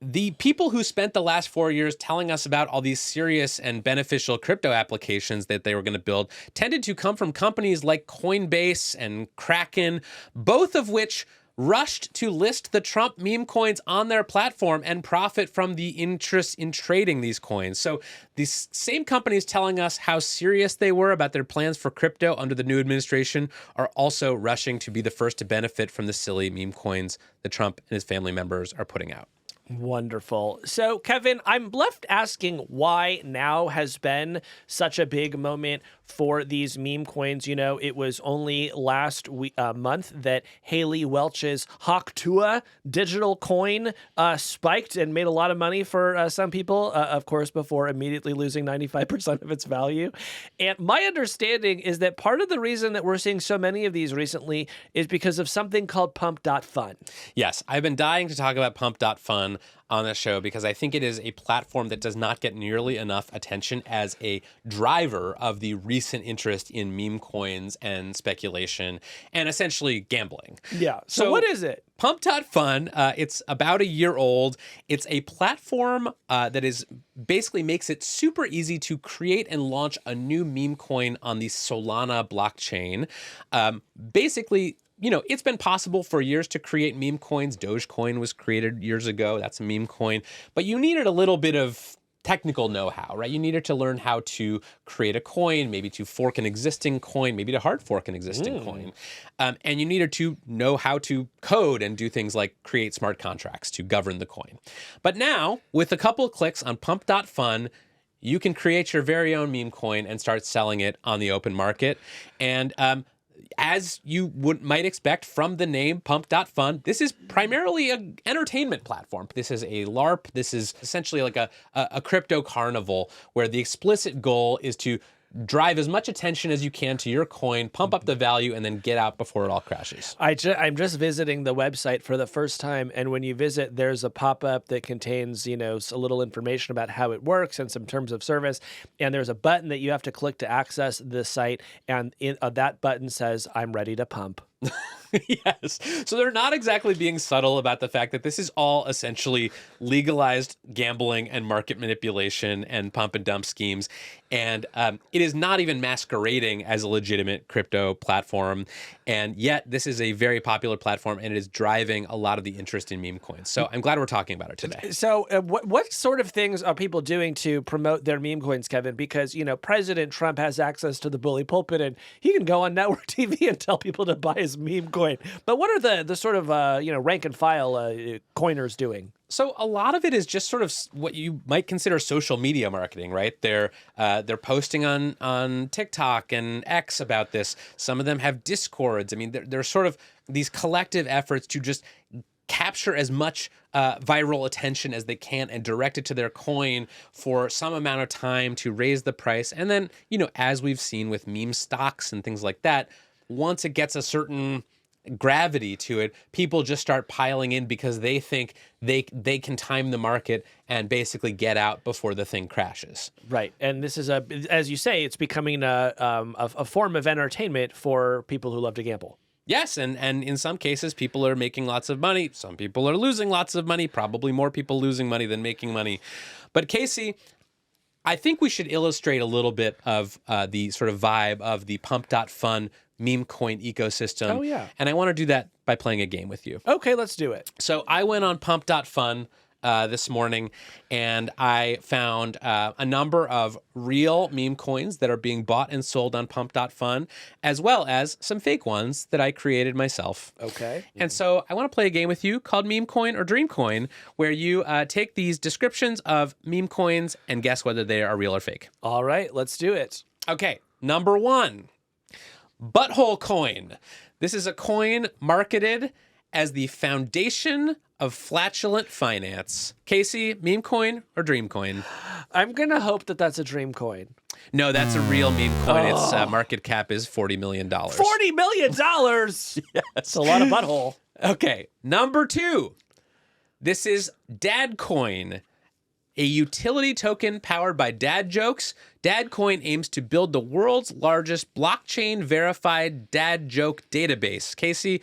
the people who spent the last 4 years telling us about all these serious and beneficial crypto applications that they were going to build tended to come from companies like Coinbase and Kraken, both of which rushed to list the Trump meme coins on their platform and profit from the interest in trading these coins. So these same companies telling us how serious they were about their plans for crypto under the new administration are also rushing to be the first to benefit from the silly meme coins that Trump and his family members are putting out. Wonderful. So, Kevin, I'm left asking why now has been such a big moment for these meme coins. It was only last month that Haley Welch's Hawktua digital coin spiked and made a lot of money for some people, of course, before immediately losing 95% of its value. And my understanding is that part of the reason that we're seeing so many of these recently is because of something called Pump.fun. Yes, I've been dying to talk about Pump.fun on this show because I think it is a platform that does not get nearly enough attention as a driver of the recent interest in meme coins and speculation and essentially gambling. Yeah. So what is it? Pump.fun, it's about a year old. It's a platform that is basically makes it super easy to create and launch a new meme coin on the Solana blockchain. Basically, it's been possible for years to create meme coins. Dogecoin was created years ago. That's a meme coin. But you needed a little bit of technical know-how, right? You needed to learn how to create a coin, maybe to fork an existing coin, maybe to hard fork an existing coin. And you needed to know how to code and do things like create smart contracts to govern the coin. But now, with a couple of clicks on Pump.fun, you can create your very own meme coin and start selling it on the open market. And as you might expect from the name Pump.fun, this is primarily an entertainment platform. This is a LARP. This is essentially like a crypto carnival where the explicit goal is to drive as much attention as you can to your coin, pump up the value, and then get out before it all crashes. I'm just visiting the website for the first time, and when you visit, there's a pop-up that contains, a little information about how it works and some terms of service, and there's a button that you have to click to access the site, and that button says, "I'm ready to pump." Yes. So they're not exactly being subtle about the fact that this is all essentially legalized gambling and market manipulation and pump and dump schemes. And it is not even masquerading as a legitimate crypto platform. And yet this is a very popular platform and it is driving a lot of the interest in meme coins. So I'm glad we're talking about it today. So what sort of things are people doing to promote their meme coins, Kevin? Because, President Trump has access to the bully pulpit and he can go on network TV and tell people to buy his meme coin. But what are the sort of, rank and file coiners doing? So a lot of it is just sort of what you might consider social media marketing, right? They're posting on TikTok and X about this. Some of them have Discords. I mean, they're sort of these collective efforts to just capture as much viral attention as they can and direct it to their coin for some amount of time to raise the price. And then, as we've seen with meme stocks and things like that, once it gets a certain gravity to it, people just start piling in because they think they can time the market and basically get out before the thing crashes. Right. And this is as you say, it's becoming a form of entertainment for people who love to gamble. Yes, and in some cases, people are making lots of money. Some people are losing lots of money, probably more people losing money than making money. But Casey, I think we should illustrate a little bit of the sort of vibe of the Pump.fun meme coin ecosystem. Oh, yeah. And I want to do that by playing a game with you. Okay, let's do it. So I went on Pump.fun this morning, and I found a number of real meme coins that are being bought and sold on Pump.fun, as well as some fake ones that I created myself. Okay. And so I want to play a game with you called Meme Coin or Dream Coin, where you take these descriptions of meme coins and guess whether they are real or fake. All right, let's do it. Okay, number 1, Butthole Coin. This is a coin marketed as the foundation of flatulent finance. Casey, meme coin or dream coin? I'm going to hope that that's a dream coin. No, that's a real meme coin. Its market cap is $40 million. $40 million? Yes. That's a lot of butthole. Okay, number 2. This is Dad Coin, a utility token powered by dad jokes. Dad Coin aims to build the world's largest blockchain-verified dad joke database. Casey,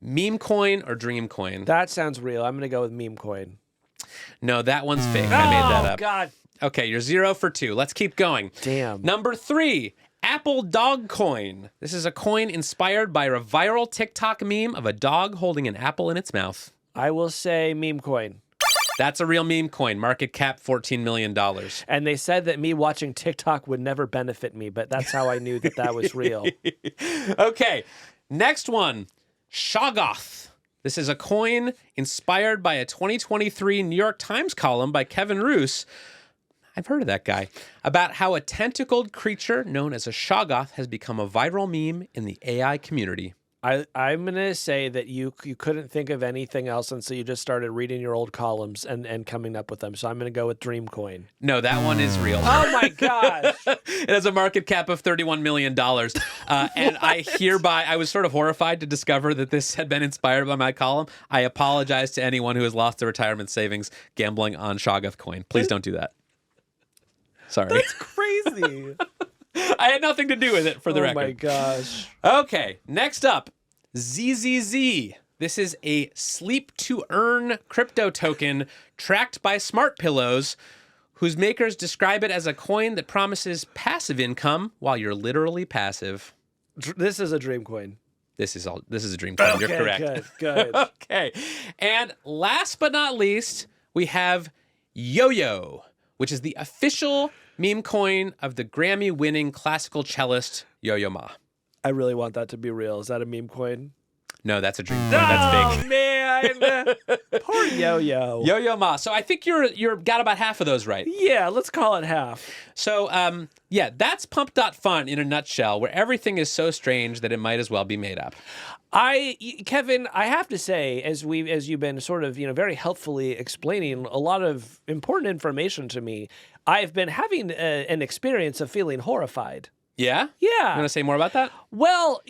meme coin or dream coin? That sounds real. I'm going to go with meme coin. No, that one's fake. I made that up. Oh, God. Okay, you're 0 for 2. Let's keep going. Damn. Number 3, Apple Dog Coin. This is a coin inspired by a viral TikTok meme of a dog holding an apple in its mouth. I will say meme coin. That's a real meme coin. Market cap $14 million. And they said that me watching TikTok would never benefit me, but that's how I knew that that was real. Okay, next one, Shoggoth. This is a coin inspired by a 2023 New York Times column by Kevin Roose. I've heard of that guy, about how a tentacled creature known as a Shoggoth has become a viral meme in the AI community. I'm going to say that you couldn't think of anything else, and so you just started reading your old columns and coming up with them. So I'm going to go with Dream Coin. No, that one is real. Oh, my gosh. It has a market cap of $31 million. And I was sort of horrified to discover that this had been inspired by my column. I apologize to anyone who has lost their retirement savings gambling on Shoggoth coin. Please don't do that. Sorry. That's crazy. I had nothing to do with it, for the record. Oh, my gosh. Okay, next up, ZZZ. This is a sleep-to-earn crypto token tracked by smart pillows, whose makers describe it as a coin that promises passive income while you're literally passive. This is a dream coin. This is a dream coin. Okay, You're correct. Good. Okay. And last but not least, we have Yo-Yo, which is the official meme coin of the Grammy-winning classical cellist Yo-Yo Ma. I really want that to be real. Is that a meme coin? No, that's a dream coin. That's fake. Oh, man. Poor Yo-Yo. Yo-Yo Ma. So I think you're got about half of those right. Yeah, let's call it half. So, that's Pump.fun in a nutshell, where everything is so strange that it might as well be made up. Kevin, I have to say, as you've been sort of, very helpfully explaining a lot of important information to me, I've been having an experience of feeling horrified. Yeah? Yeah. You want to say more about that? Well,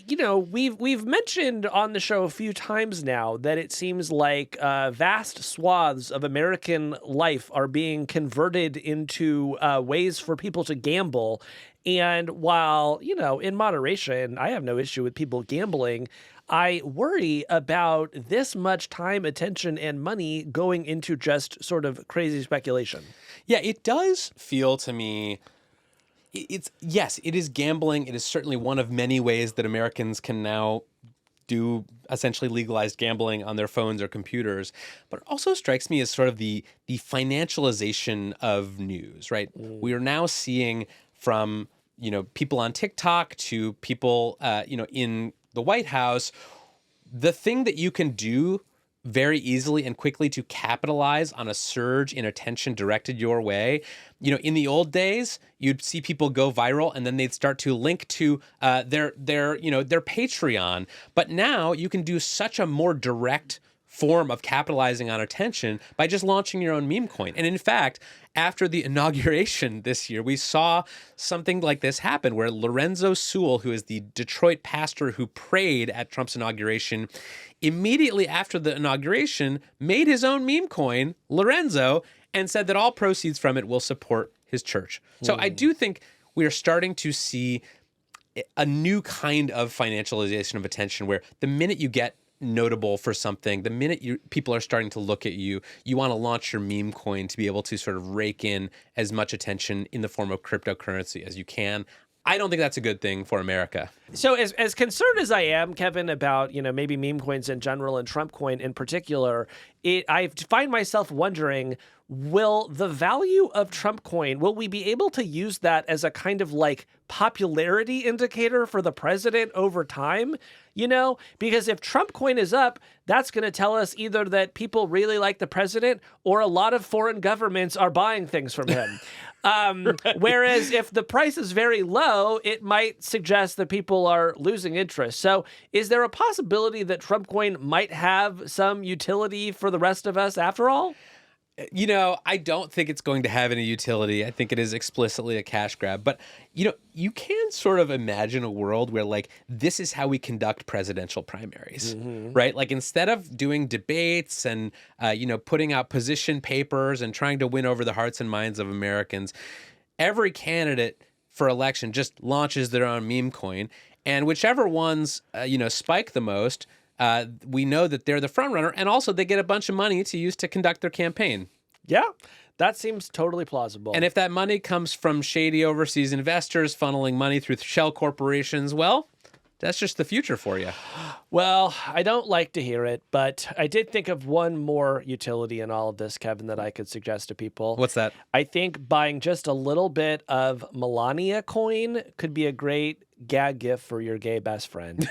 we've mentioned on the show a few times now that it seems like vast swaths of American life are being converted into ways for people to gamble. And while, in moderation, I have no issue with people gambling, I worry about this much time, attention, and money going into just sort of crazy speculation. Yeah, it does feel to me... Yes, it is gambling. It is certainly one of many ways that Americans can now do essentially legalized gambling on their phones or computers. But it also strikes me as sort of the financialization of news, right? We are now seeing from, people on TikTok to people, in the White House, the thing that you can do very easily and quickly to capitalize on a surge in attention directed your way. In the old days, you'd see people go viral and then they'd start to link to their Patreon. But now you can do such a more direct form of capitalizing on attention by just launching your own meme coin. And in fact, after the inauguration this year, we saw something like this happen where Lorenzo Sewell, who is the Detroit pastor who prayed at Trump's inauguration, immediately after the inauguration made his own meme coin, Lorenzo, and said that all proceeds from it will support his church. So I do think we are starting to see a new kind of financialization of attention where the minute you get notable for something, the minute people are starting to look at you, you want to launch your meme coin to be able to sort of rake in as much attention in the form of cryptocurrency as you can. I don't think that's a good thing for America. So as concerned as I am, Kevin, about, maybe meme coins in general and Trump coin in particular, I find myself wondering, will the value of Trump coin, will we be able to use that as a kind of like popularity indicator for the president over time? Because if Trump coin is up, that's going to tell us either that people really like the president or a lot of foreign governments are buying things from him. Whereas if the price is very low, it might suggest that people are losing interest. So is there a possibility that Trump coin might have some utility for the rest of us after all? I don't think it's going to have any utility. I think it is explicitly a cash grab. But, you can sort of imagine a world where, like, this is how we conduct presidential primaries, right? Like, instead of doing debates and, putting out position papers and trying to win over the hearts and minds of Americans, every candidate for election just launches their own meme coin. And whichever ones, spike the most, we know that they're the front runner, and also they get a bunch of money to use to conduct their campaign. Yeah, that seems totally plausible. And if that money comes from shady overseas investors funneling money through shell corporations, well, that's just the future for you. Well, I don't like to hear it, but I did think of one more utility in all of this, Kevin, that I could suggest to people. What's that? I think buying just a little bit of Melania coin could be a great gag gift for your gay best friend.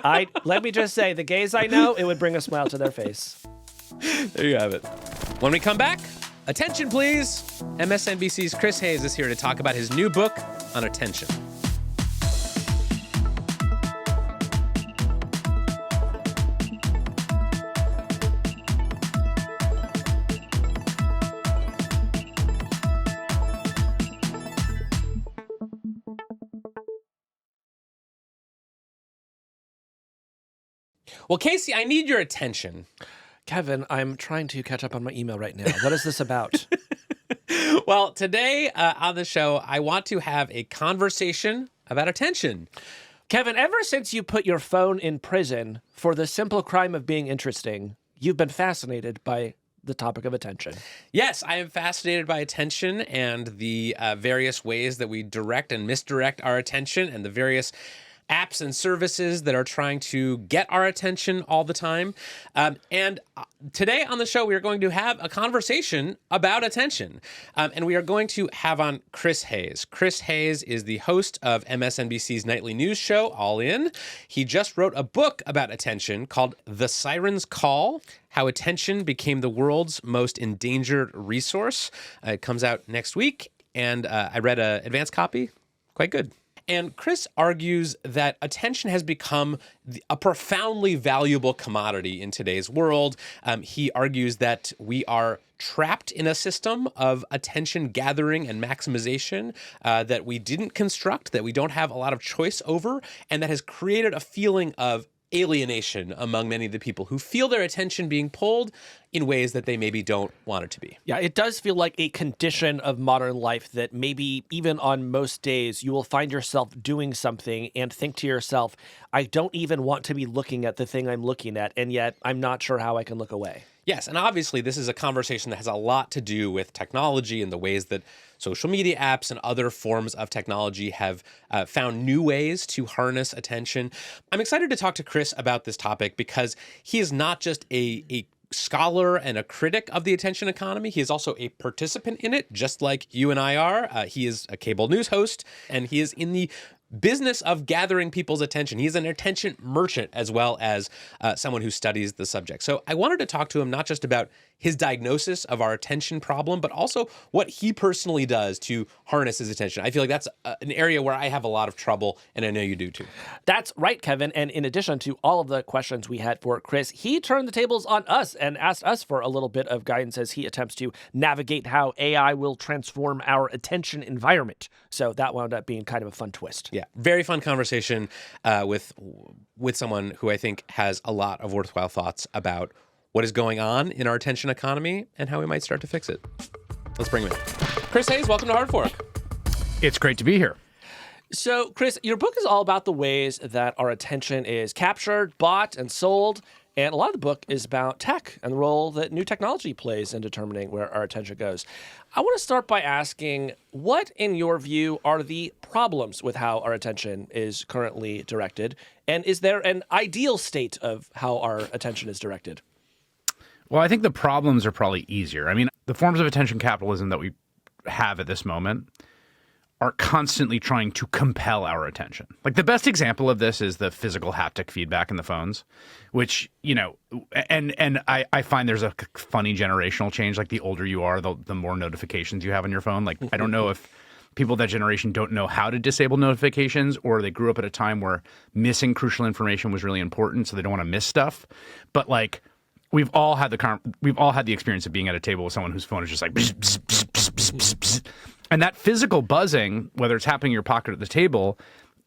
Let me just say, the gays I know, it would bring a smile to their face. There you have it. When we come back, attention please. MSNBC's Chris Hayes is here to talk about his new book on attention. Well, Casey, I need your attention. Kevin, I'm trying to catch up on my email right now. What is this about? Well, today on the show, I want to have a conversation about attention. Kevin, ever since you put your phone in prison for the simple crime of being interesting, you've been fascinated by the topic of attention. Yes, I am fascinated by attention and the various ways that we direct and misdirect our attention and the various apps and services that are trying to get our attention all the time. And today on the show, we are going to have a conversation about attention. And we are going to have on Chris Hayes. Chris Hayes is the host of MSNBC's nightly news show, All In. He just wrote a book about attention called The Sirens Call: How Attention Became the World's Most Endangered Resource. It comes out next week. And I read an advanced copy. Quite good. And Chris argues that attention has become a profoundly valuable commodity in today's world. He argues that we are trapped in a system of attention gathering and maximization that we didn't construct, that we don't have a lot of choice over, and that has created a feeling of alienation among many of the people who feel their attention being pulled in ways that they maybe don't want it to be. Yeah, it does feel like a condition of modern life that maybe even on most days you will find yourself doing something and think to yourself, I don't even want to be looking at the thing I'm looking at, and yet I'm not sure how I can look away. Yes, and obviously this is a conversation that has a lot to do with technology and the ways that social media apps and other forms of technology have found new ways to harness attention. I'm excited to talk to Chris about this topic because he is not just a scholar and a critic of the attention economy. He is also a participant in it, just like you and I are. He is a cable news host, and he is in the business of gathering people's attention. He's an attention merchant as well as someone who studies the subject. So I wanted to talk to him not just about his diagnosis of our attention problem, but also what he personally does to harness his attention. I feel like that's an area where I have a lot of trouble, and I know you do too. That's right, Kevin. And in addition to all of the questions we had for Chris, he turned the tables on us and asked us for a little bit of guidance as he attempts to navigate how AI will transform our attention environment. So that wound up being kind of a fun twist. Yeah, very fun conversation with someone who I think has a lot of worthwhile thoughts about what is going on in our attention economy and how we might start to fix it. Let's bring him in. Chris Hayes, welcome to Hard Fork. It's great to be here. So, Chris, your book is all about the ways that our attention is captured, bought, and sold. And a lot of the book is about tech and the role that new technology plays in determining where our attention goes. I want to start by asking, what, in your view, are the problems with how our attention is currently directed? And is there an ideal state of how our attention is directed? Well, I think the problems are probably easier. I mean, the forms of attention capitalism that we have at this moment are constantly trying to compel our attention. Like the best example of this is the physical haptic feedback in the phones, which, you know, and I find there's a funny generational change. Like the older you are, the more notifications you have on your phone. Like, I don't know if people of that generation don't know how to disable notifications, or they grew up at a time where missing crucial information was really important, so they don't want to miss stuff. But like, we've all had the experience of being at a table with someone whose phone is just like bzz, bzz, bzz, bzz, bzz, bzz, bzz. And that physical buzzing, whether it's happening in your pocket or at the table,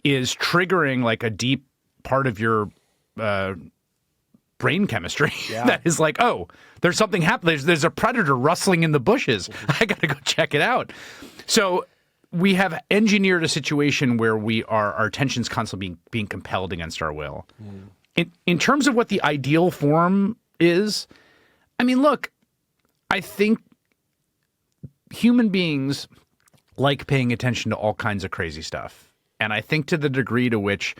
is triggering like a deep part of your brain chemistry that is like, oh, there's something happening. There's a predator rustling in the bushes. I got to go check it out. So we have engineered a situation where our attention's constantly being compelled against our will. In terms of what the ideal form is, I mean, look, I think human beings like paying attention to all kinds of crazy stuff. And I think to the degree to which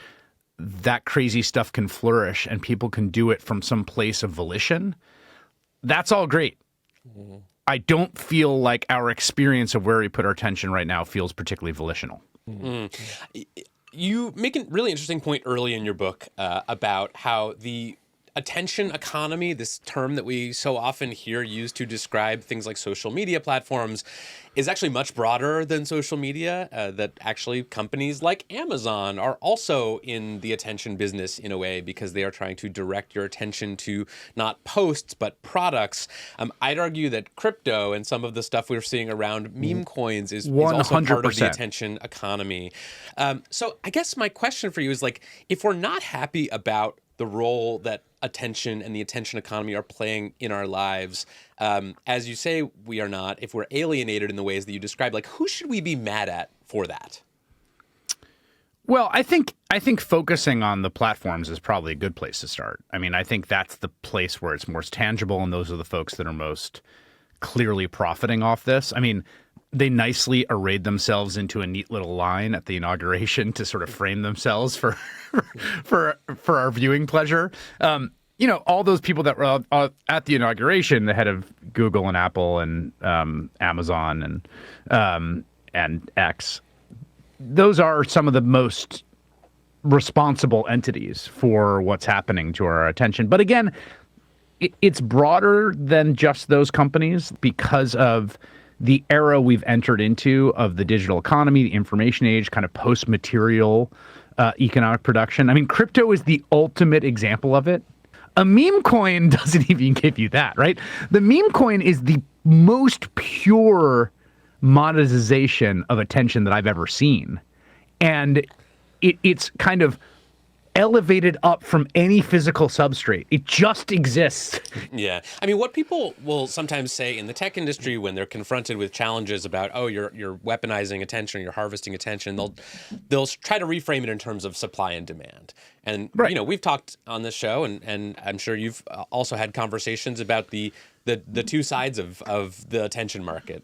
that crazy stuff can flourish and people can do it from some place of volition, that's all great. I don't feel like our experience of where we put our attention right now feels particularly volitional. You make a really interesting point early in your book about how the attention economy, this term that we so often hear used to describe things like social media platforms, is actually much broader than social media, that actually companies like Amazon are also in the attention business in a way because they are trying to direct your attention to not posts, but products. I'd argue that crypto and some of the stuff we're seeing around meme coins is also part of the attention economy. So I guess my question for you is, like, if we're not happy about the role that attention and the attention economy are playing in our lives, as you say, we are not, if we're alienated in the ways that you described, like, who should we be mad at for that? Well, I think focusing on the platforms is probably a good place to start. I mean, I think that's the place where it's most tangible, and those are the folks that are most clearly profiting off this. I mean, they nicely arrayed themselves into a neat little line at the inauguration to sort of frame themselves for our viewing pleasure. You know, all those people that were at the inauguration, the head of Google and Apple and Amazon and X, those are some of the most responsible entities for what's happening to our attention. But again, it's broader than just those companies because of the era we've entered into of the digital economy, the information age, kind of post-material economic production. I mean, crypto is the ultimate example of it. A meme coin doesn't even give you that, right? The meme coin is the most pure monetization of attention that I've ever seen. And it's kind of elevated up from any physical substrate. It just exists. Yeah. I mean, what people will sometimes say in the tech industry when they're confronted with challenges about, oh, you're weaponizing attention, you're harvesting attention, they'll try to reframe it in terms of supply and demand. And, right. You know, we've talked on this show, and I'm sure you've also had conversations about the two sides of the attention market.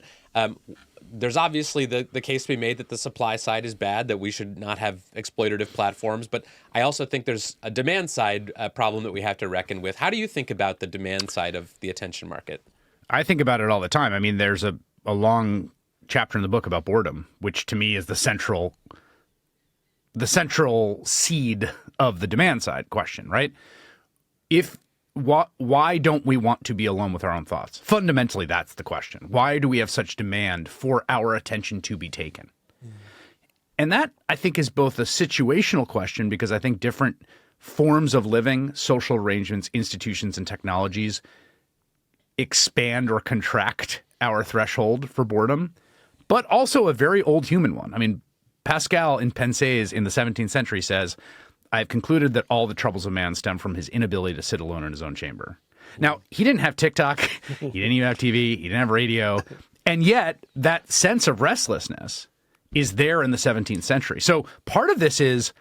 There's obviously the case to be made that the supply side is bad, that we should not have exploitative platforms. But I also think there's a demand side problem that we have to reckon with. How do you think about the demand side of the attention market? I think about it all the time. I mean, there's a long chapter in the book about boredom, which to me is the central seed of the demand side question, right? Why don't we want to be alone with our own thoughts? Fundamentally, that's the question. Why do we have such demand for our attention to be taken? And that, I think, is both a situational question, because I think different forms of living, social arrangements, institutions, and technologies expand or contract our threshold for boredom, but also a very old human one. I mean, Pascal in Pensées in the 17th century says, "I've concluded that all the troubles of man stem from his inability to sit alone in his own chamber." Now, he didn't have TikTok, he didn't even have TV, he didn't have radio, and yet that sense of restlessness is there in the 17th century. So part of this is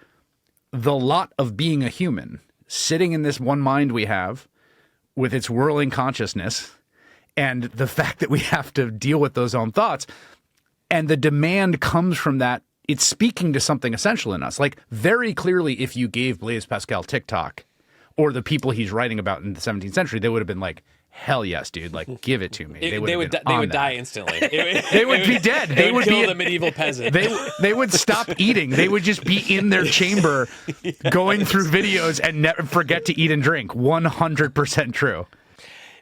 the lot of being a human, sitting in this one mind we have with its whirling consciousness and the fact that we have to deal with those own thoughts. And the demand comes from that. It's speaking to something essential in us. Like, very clearly, if you gave Blaise Pascal TikTok or the people he's writing about in the 17th century, they would have been like, hell yes, dude, like, give it to me. They would die instantly. They would be dead. They would kill the medieval peasant. They would stop eating. They would just be in their chamber going through videos and never forget to eat and drink. 100% true.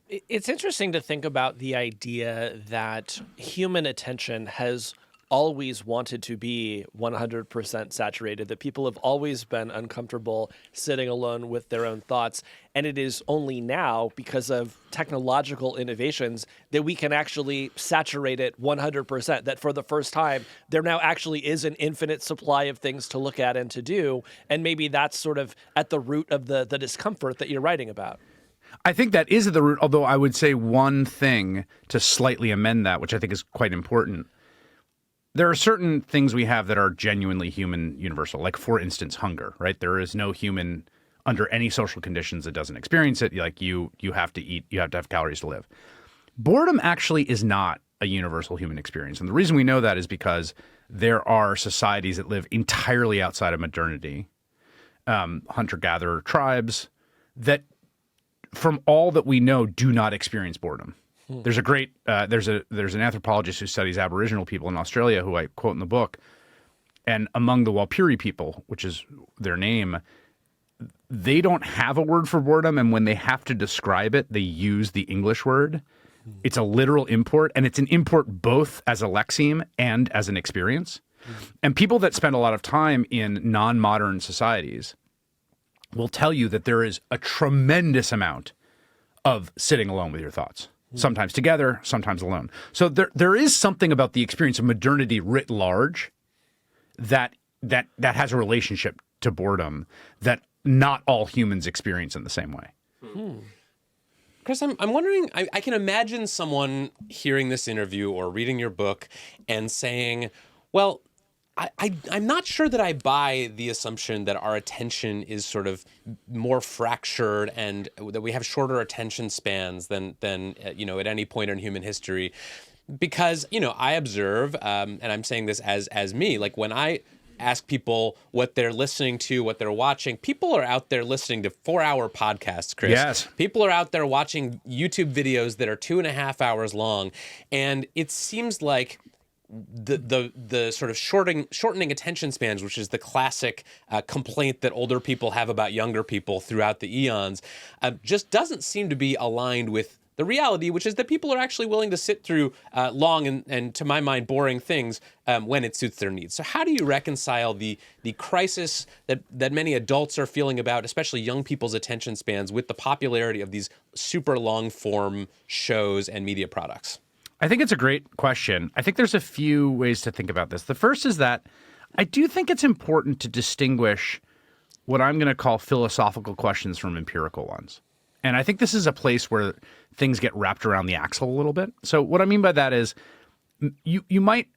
It's interesting to think about the idea that human attention has always wanted to be 100% saturated, that people have always been uncomfortable sitting alone with their own thoughts. And it is only now, because of technological innovations, that we can actually saturate it 100%, that for the first time, there now actually is an infinite supply of things to look at and to do. And maybe that's sort of at the root of the discomfort that you're writing about. I think that is at the root, although I would say one thing to slightly amend that, which I think is quite important. There are certain things we have that are genuinely human universal, like, for instance, hunger, right? There is no human under any social conditions that doesn't experience it. Like, you have to eat, you have to have calories to live. Boredom actually is not a universal human experience. And the reason we know that is because there are societies that live entirely outside of modernity, hunter-gatherer tribes that, from all that we know, do not experience boredom. There's a great there's an anthropologist who studies Aboriginal people in Australia who I quote in the book, and among the Walpiri people, which is their name, they don't have a word for boredom, and when they have to describe it, they use the English word. It's a literal import, and it's an import both as a lexeme and as an experience. And people that spend a lot of time in non-modern societies will tell you that there is a tremendous amount of sitting alone with your thoughts, sometimes together, sometimes alone. So there is something about the experience of modernity writ large that has a relationship to boredom that not all humans experience in the same way. Chris, I'm wondering, I can imagine someone hearing this interview or reading your book and saying, well, I'm not sure that I buy the assumption that our attention is sort of more fractured and that we have shorter attention spans than at any point in human history, because I observe, and I'm saying this as me, like, when I ask people what they're listening to, what they're watching, people are out there listening to 4-hour podcasts, Chris. Yes. People are out there watching YouTube videos that are 2.5 hours long, and it seems like the sort of shortening attention spans, which is the classic complaint that older people have about younger people throughout the eons, just doesn't seem to be aligned with the reality, which is that people are actually willing to sit through long and, to my mind, boring things when it suits their needs. So how do you reconcile the crisis that many adults are feeling about, especially young people's attention spans, with the popularity of these super long-form shows and media products? I think it's a great question. I think there's a few ways to think about this. The first is that I do think it's important to distinguish what I'm going to call philosophical questions from empirical ones. And I think this is a place where things get wrapped around the axle a little bit. So what I mean by that is you might,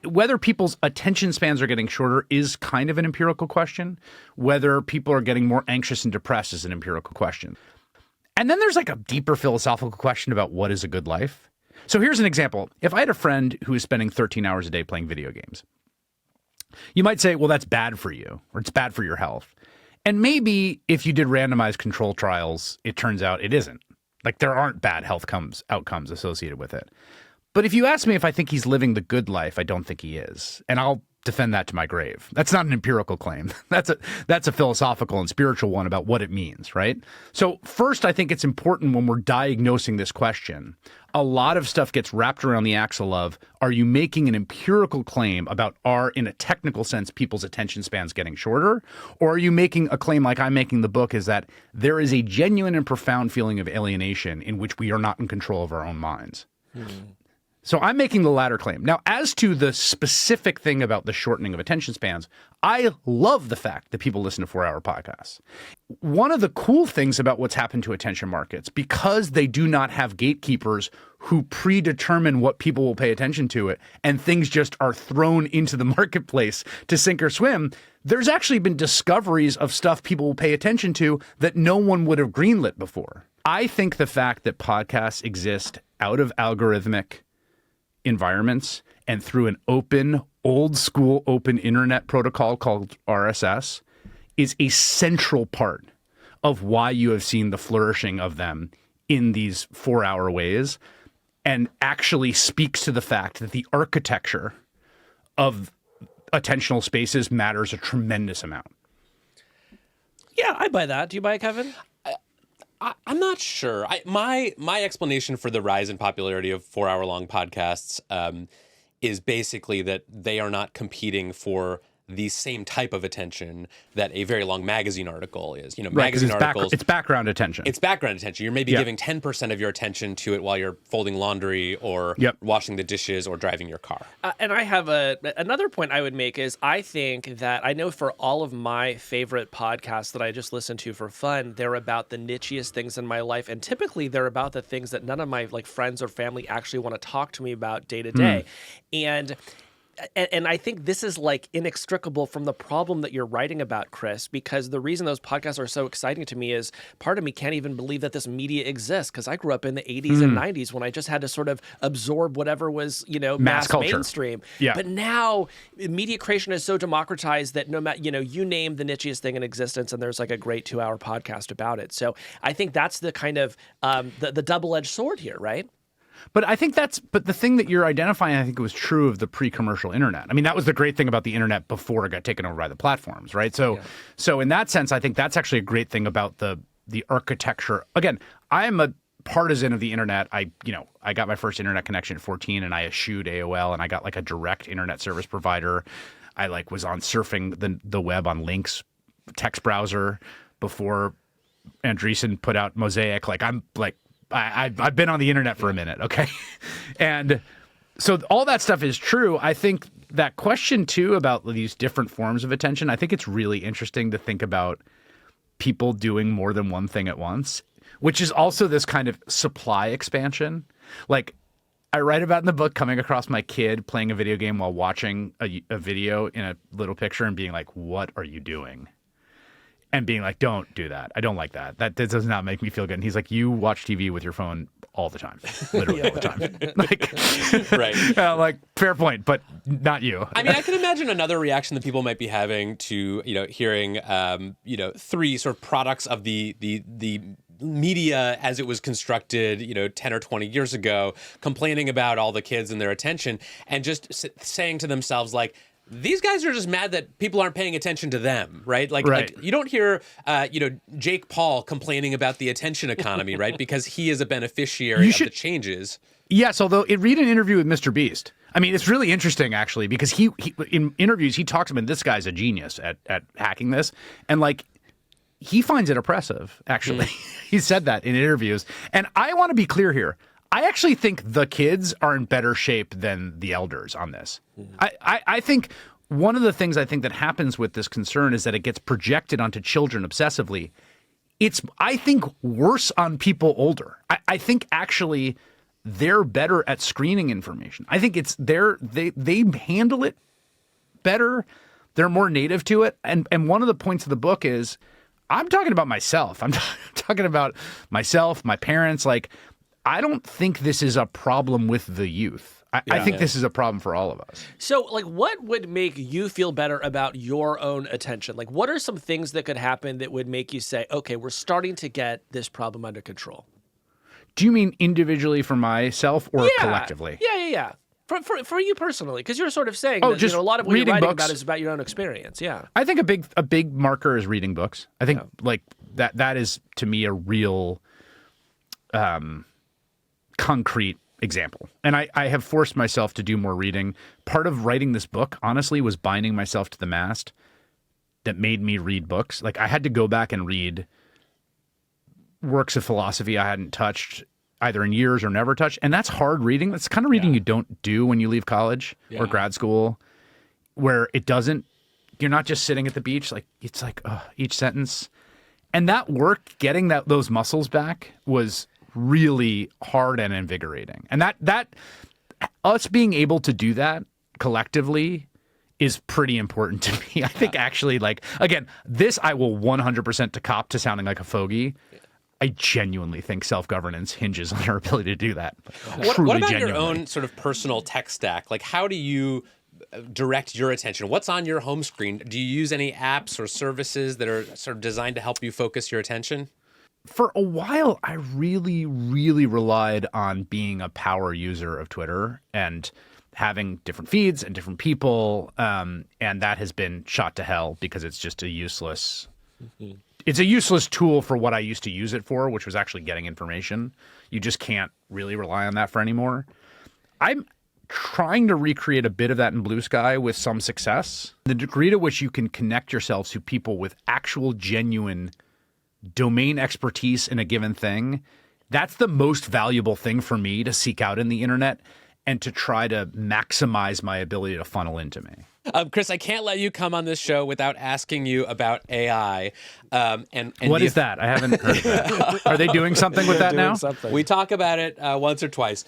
whether people's attention spans are getting shorter is kind of an empirical question. Whether people are getting more anxious and depressed is an empirical question. And then there's like a deeper philosophical question about what is a good life. So here's an example. If I had a friend who is spending 13 hours a day playing video games, you might say, well, that's bad for you, or it's bad for your health. And maybe if you did randomized control trials, it turns out it isn't. Like, there aren't bad health outcomes associated with it. But if you ask me if I think he's living the good life, I don't think he is. And I'll defend that to my grave. That's not an empirical claim. That's a philosophical and spiritual one about what it means, right? So first, I think it's important when we're diagnosing this question, a lot of stuff gets wrapped around the axle of, are you making an empirical claim about in a technical sense, people's attention spans getting shorter? Or are you making a claim like I'm making in the book, is that there is a genuine and profound feeling of alienation in which we are not in control of our own minds? So I'm making the latter claim. Now, as to the specific thing about the shortening of attention spans, I love the fact that people listen to 4-hour podcasts. One of the cool things about what's happened to attention markets, because they do not have gatekeepers who predetermine what people will pay attention to it, and things just are thrown into the marketplace to sink or swim, there's actually been discoveries of stuff people will pay attention to that no one would have greenlit before. I think the fact that podcasts exist out of algorithmic environments and through an open, old school open internet protocol called RSS is a central part of why you have seen the flourishing of them in these 4-hour ways, and actually speaks to the fact that the architecture of attentional spaces matters a tremendous amount. Yeah, I buy that. Do you buy it, Kevin? I'm not sure. My explanation for the rise in popularity of 4-hour-long podcasts is basically that they are not competing for the same type of attention that a very long magazine article is. You know, Right, 'cause magazine articles. it's background attention. It's background attention. You're maybe giving 10% of your attention to it while you're folding laundry or washing the dishes or driving your car. And I have another point I would make is I think that I know for all of my favorite podcasts that I just listen to for fun, they're about the nichiest things in my life. And typically they're about the things that none of my friends or family actually want to talk to me about day to day. And I think this is inextricable from the problem that you're writing about, Chris, because the reason those podcasts are so exciting to me is part of me can't even believe that this media exists, because I grew up in the 80s and 90s when I just had to sort of absorb whatever was, mass culture. mainstream. Yeah. But now media creation is so democratized that no matter, you name the nichiest thing in existence and there's a great 2-hour podcast about it. So I think that's the kind of the double-edged sword here, right? But I think but the thing that you're identifying, I think it was true of the pre-commercial internet. I mean, that was the great thing about the internet before it got taken over by the platforms, right? So in that sense, I think that's actually a great thing about the architecture. Again, I am a partisan of the internet. I got my first internet connection at 14 and I eschewed AOL and I got a direct internet service provider. I was on surfing the web on Link's text browser before Andreessen put out Mosaic. I've been on the internet for a minute, okay? And so all that stuff is true. I think that question, too, about these different forms of attention, I think it's really interesting to think about people doing more than one thing at once, which is also this kind of supply expansion. I write about in the book coming across my kid playing a video game while watching a video in a little picture and being like, what are you doing? And being like, don't do that. I don't like that. That does not make me feel good. And he's like, you watch TV with your phone all the time, literally all the time. Right. Fair point, but not you. I mean, I can imagine another reaction that people might be having to, hearing, three sort of products of the media as it was constructed, 10 or 20 years ago, complaining about all the kids and their attention, and just saying to themselves, these guys are just mad that people aren't paying attention to them, right? Like you don't hear, Jake Paul complaining about the attention economy, right? Because he is a beneficiary of the changes. Yes, although read an interview with Mr. Beast. I mean, it's really interesting, actually, because he in interviews, he talks about this guy's a genius at hacking this. And he finds it oppressive, actually. He said that in interviews. And I want to be clear here. I actually think the kids are in better shape than the elders on this. I think one of the things I think that happens with this concern is that it gets projected onto children obsessively. It's, I think, worse on people older. I think actually they're better at screening information. I think they handle it better. They're more native to it. And one of the points of the book is I'm talking about myself. I'm talking about myself, my parents, I don't think this is a problem with the youth. I think this is a problem for all of us. So, what would make you feel better about your own attention? What are some things that could happen that would make you say, okay, we're starting to get this problem under control? Do you mean individually for myself or collectively? Yeah. For you personally, because you're sort of saying that just a lot of what you're writing books. about is about your own experience. Yeah. I think a big marker is reading books. I think that is, to me, a real concrete example. And I have forced myself to do more reading. Part of writing this book, honestly, was binding myself to the mast that made me read books. I had to go back and read works of philosophy I hadn't touched either in years or never touched. And that's hard reading. That's the kind of reading you don't do when you leave college or grad school, where you're not just sitting at the beach. It's each sentence. And that work, getting those muscles back, was really hard and invigorating. And that us being able to do that collectively is pretty important to me. I think actually, again, this I will 100% to cop to sounding like a fogey. I genuinely think self-governance hinges on our ability to do that. What about your own sort of personal tech stack? Like, how do you direct your attention? What's on your home screen? Do you use any apps or services that are sort of designed to help you focus your attention? For a while, I really, really relied on being a power user of Twitter and having different feeds and different people, and that has been shot to hell because it's just a useless... It's a useless tool for what I used to use it for, which was actually getting information. You just can't really rely on that for anymore. I'm trying to recreate a bit of that in Bluesky with some success. The degree to which you can connect yourselves to people with actual genuine domain expertise in a given thing, that's the most valuable thing for me to seek out in the internet and to try to maximize my ability to funnel into me. Chris, I can't let you come on this show without asking you about AI. And what is that? I haven't heard of that. Are they doing something with that now? We talk about it once or twice.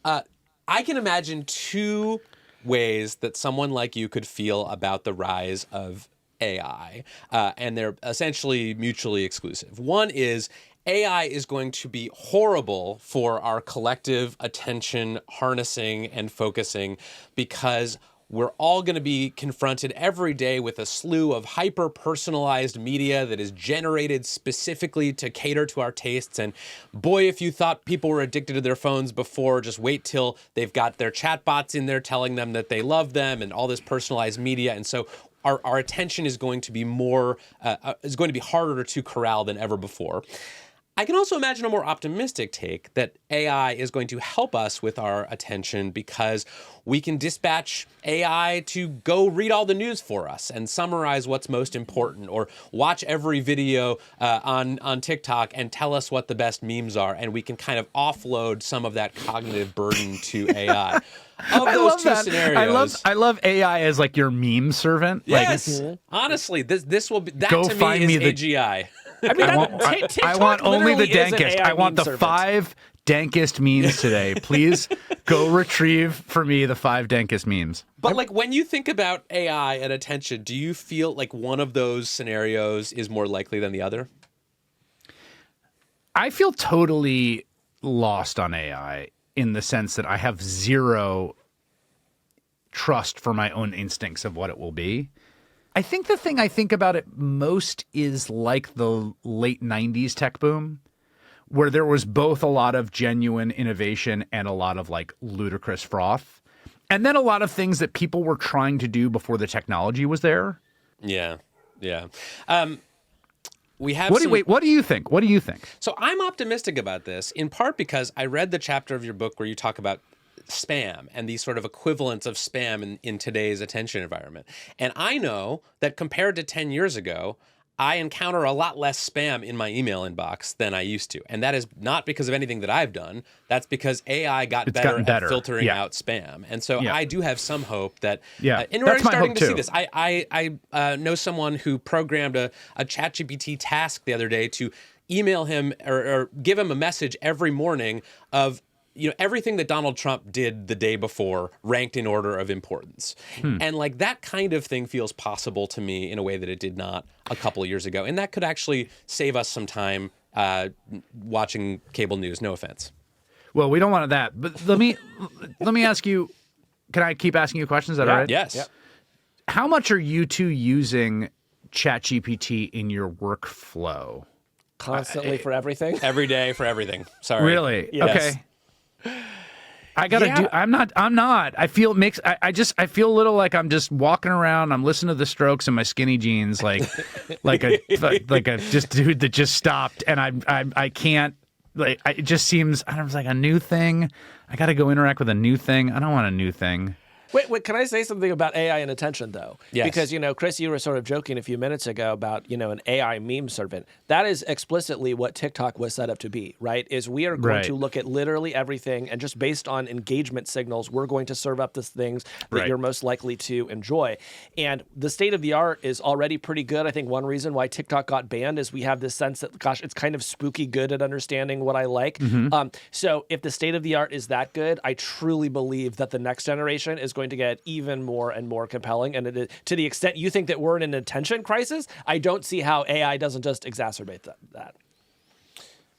I can imagine two ways that someone like you could feel about the rise of AI, and they're essentially mutually exclusive. One is AI is going to be horrible for our collective attention harnessing and focusing because we're all going to be confronted every day with a slew of hyper-personalized media that is generated specifically to cater to our tastes. And boy, if you thought people were addicted to their phones before, just wait till they've got their chatbots in there telling them that they love them and all this personalized media. And so our attention is going to be harder to corral than ever before. I can also imagine a more optimistic take that AI is going to help us with our attention because we can dispatch AI to go read all the news for us and summarize what's most important, or watch every video on TikTok and tell us what the best memes are, and we can kind of offload some of that cognitive burden to AI. Of those two scenarios, I love AI as like your meme servant. Yes, honestly, this will be that go to find me me is AGI. I mean, I want only the literally is an dankest. AI I want the meme servant. 5 dankest memes today. Please go retrieve for me the 5 dankest memes. But like when you think about AI and attention, do you feel like one of those scenarios is more likely than the other? I feel totally lost on AI in the sense that I have zero trust for my own instincts of what it will be. I think the thing I think about it most is like the late 90s tech boom, where there was both a lot of genuine innovation and a lot of like ludicrous froth. And then a lot of things that people were trying to do before the technology was there. Yeah. We have what do you think? What do you think? So I'm optimistic about this, in part because I read the chapter of your book where you talk about spam and the sort of equivalence of spam in today's attention environment. And I know that compared to 10 years ago, I encounter a lot less spam in my email inbox than I used to. And that is not because of anything that I've done. That's because AI got better at filtering out spam. And so I do have some hope that, and we're already starting to see this. I know someone who programmed a ChatGPT task the other day to email him or give him a message every morning of, everything that Donald Trump did the day before ranked in order of importance. And like that kind of thing feels possible to me in a way that it did not a couple of years ago. And that could actually save us some time watching cable news. No offense. Well, we don't want that. But let me ask you, can I keep asking you questions? Is that all right? Yes. Yep. How much are you two using ChatGPT in your workflow? Constantly for everything? Every day for everything. Sorry. Really? Yes. Okay. I gotta do. I'm not. I feel I feel a little like I'm just walking around. I'm listening to the Strokes in my skinny jeans, like a just dude that just stopped, and I can't. Like it just seems. I don't know, it's like a new thing. I got to go interact with a new thing. I don't want a new thing. Wait, can I say something about AI and attention, though? Yes. Because, Chris, you were sort of joking a few minutes ago about, an AI meme servant. That is explicitly what TikTok was set up to be, right? Is we are going to look at literally everything, and just based on engagement signals, we're going to serve up the things that you're most likely to enjoy. And the state of the art is already pretty good. I think one reason why TikTok got banned is we have this sense that, gosh, it's kind of spooky good at understanding what I like. So if the state of the art is that good, I truly believe that the next generation is going to get even more and more compelling. And to the extent you think that we're in an attention crisis, I don't see how AI doesn't just exacerbate that.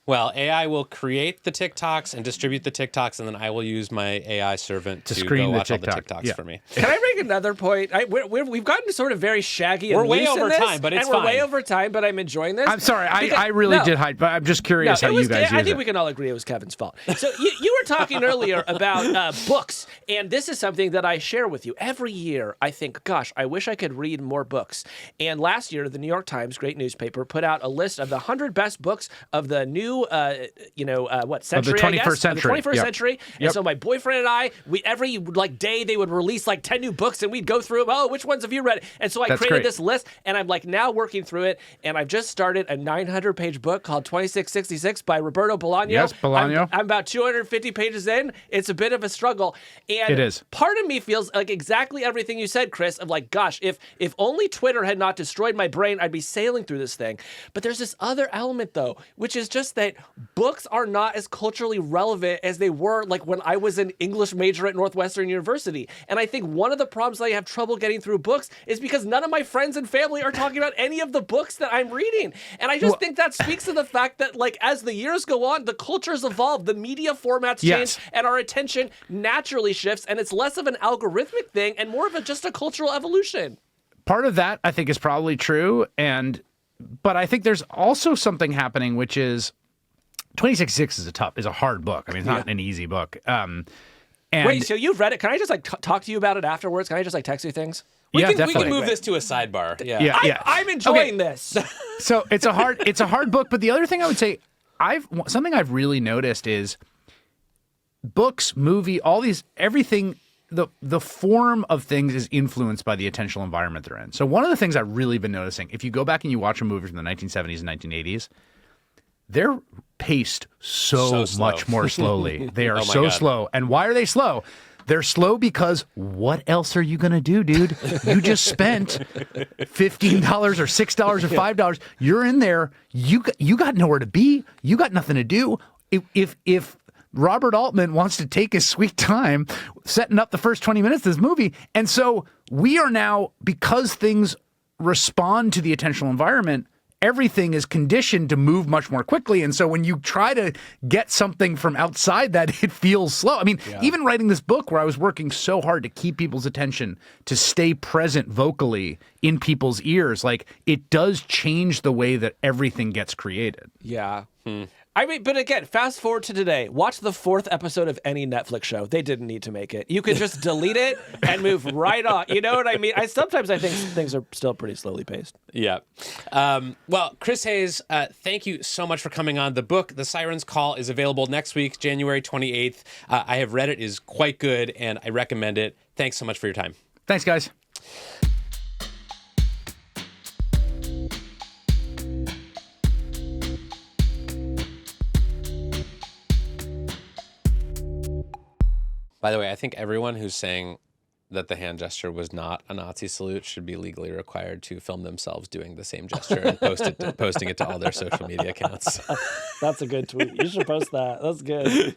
Well, AI will create the TikToks and distribute the TikToks, and then I will use my AI servant to screen go the watch all the TikTok. TikToks for me. Can I make another point? We've gotten sort of very shaggy. We're and way loose in over this, time, but it's and we're way fine. over time. But I'm enjoying this. I'm sorry. Because- I really no. did hide, but I'm just curious how it you was, guys I use think it. we can all agree it was Kevin's fault. So you were talking earlier about books, and this is something that I share with you. Every year, I think, gosh, I wish I could read more books. And last year, the New York Times, great newspaper, put out a list of the 100 best books of the new, century, 21st I guess? century. Of the 21st Yep. century. And Yep. so my boyfriend and I, every day they would release like 10 new books, and we'd go through them. Oh, which ones have you read? And so I That's created great. this list, and I'm like now working through it, and I've just started a 900-page book called 2666 by Roberto Bolaño. Yes, Bolaño. I'm about 250 pages in. It's a bit of a struggle. And It is. part of me feels like exactly everything you said, Chris, of like, gosh, if only Twitter had not destroyed my brain, I'd be sailing through this thing. But there's this other element, though, which is just that books are not as culturally relevant as they were like when I was an English major at Northwestern University. And I think one of the problems I have trouble getting through books is because none of my friends and family are talking about any of the books that I'm reading. And I just think that speaks to the fact that, like, as the years go on, the cultures evolve, the media formats Yes. change, and our attention naturally shifts, and it's less of an algorithmic thing and more of just a cultural evolution. Part of that, I think, is probably true, but I think there's also something happening, which is 2666 is a hard book. I mean, it's not an easy book. And Wait, so you've read it? Can I just talk to you about it afterwards? Can I just text you things? We Yeah, can definitely. move this to a sidebar. Yeah. Yeah. I'm enjoying this. So it's a hard book. But the other thing I would say, something I've really noticed is books, movie, all these, everything. The form of things is influenced by the attentional environment they're in. So one of the things I've really been noticing, if you go back and you watch a movie from the 1970s and 1980s, they're paced so slow. much more slowly. They are Oh my so God. slow. And why are they slow? They're slow because what else are you going to do, dude? You just spent $15 or $6 or $5. You're in there. You got nowhere to be. You got nothing to do. If Robert Altman wants to take his sweet time setting up the first 20 minutes of this movie. And so we are now, because things respond to the attentional environment, everything is conditioned to move much more quickly. And so when you try to get something from outside that, it feels slow. I mean, even writing this book where I was working so hard to keep people's attention, to stay present vocally in people's ears, like it does change the way that everything gets created. Yeah. I mean, but again, fast forward to today. Watch the 4th episode of any Netflix show. They didn't need to make it. You could just delete it and move right on. You know what I mean? Sometimes I think things are still pretty slowly paced. Yeah. Well, Chris Hayes, thank you so much for coming on. The book, The Sirens Call, is available next week, January 28th. I have read it. It is quite good, and I recommend it. Thanks so much for your time. Thanks, guys. By the way, I think everyone who's saying that the hand gesture was not a Nazi salute should be legally required to film themselves doing the same gesture and posting it to all their social media accounts. That's a good tweet. You should post that. That's good.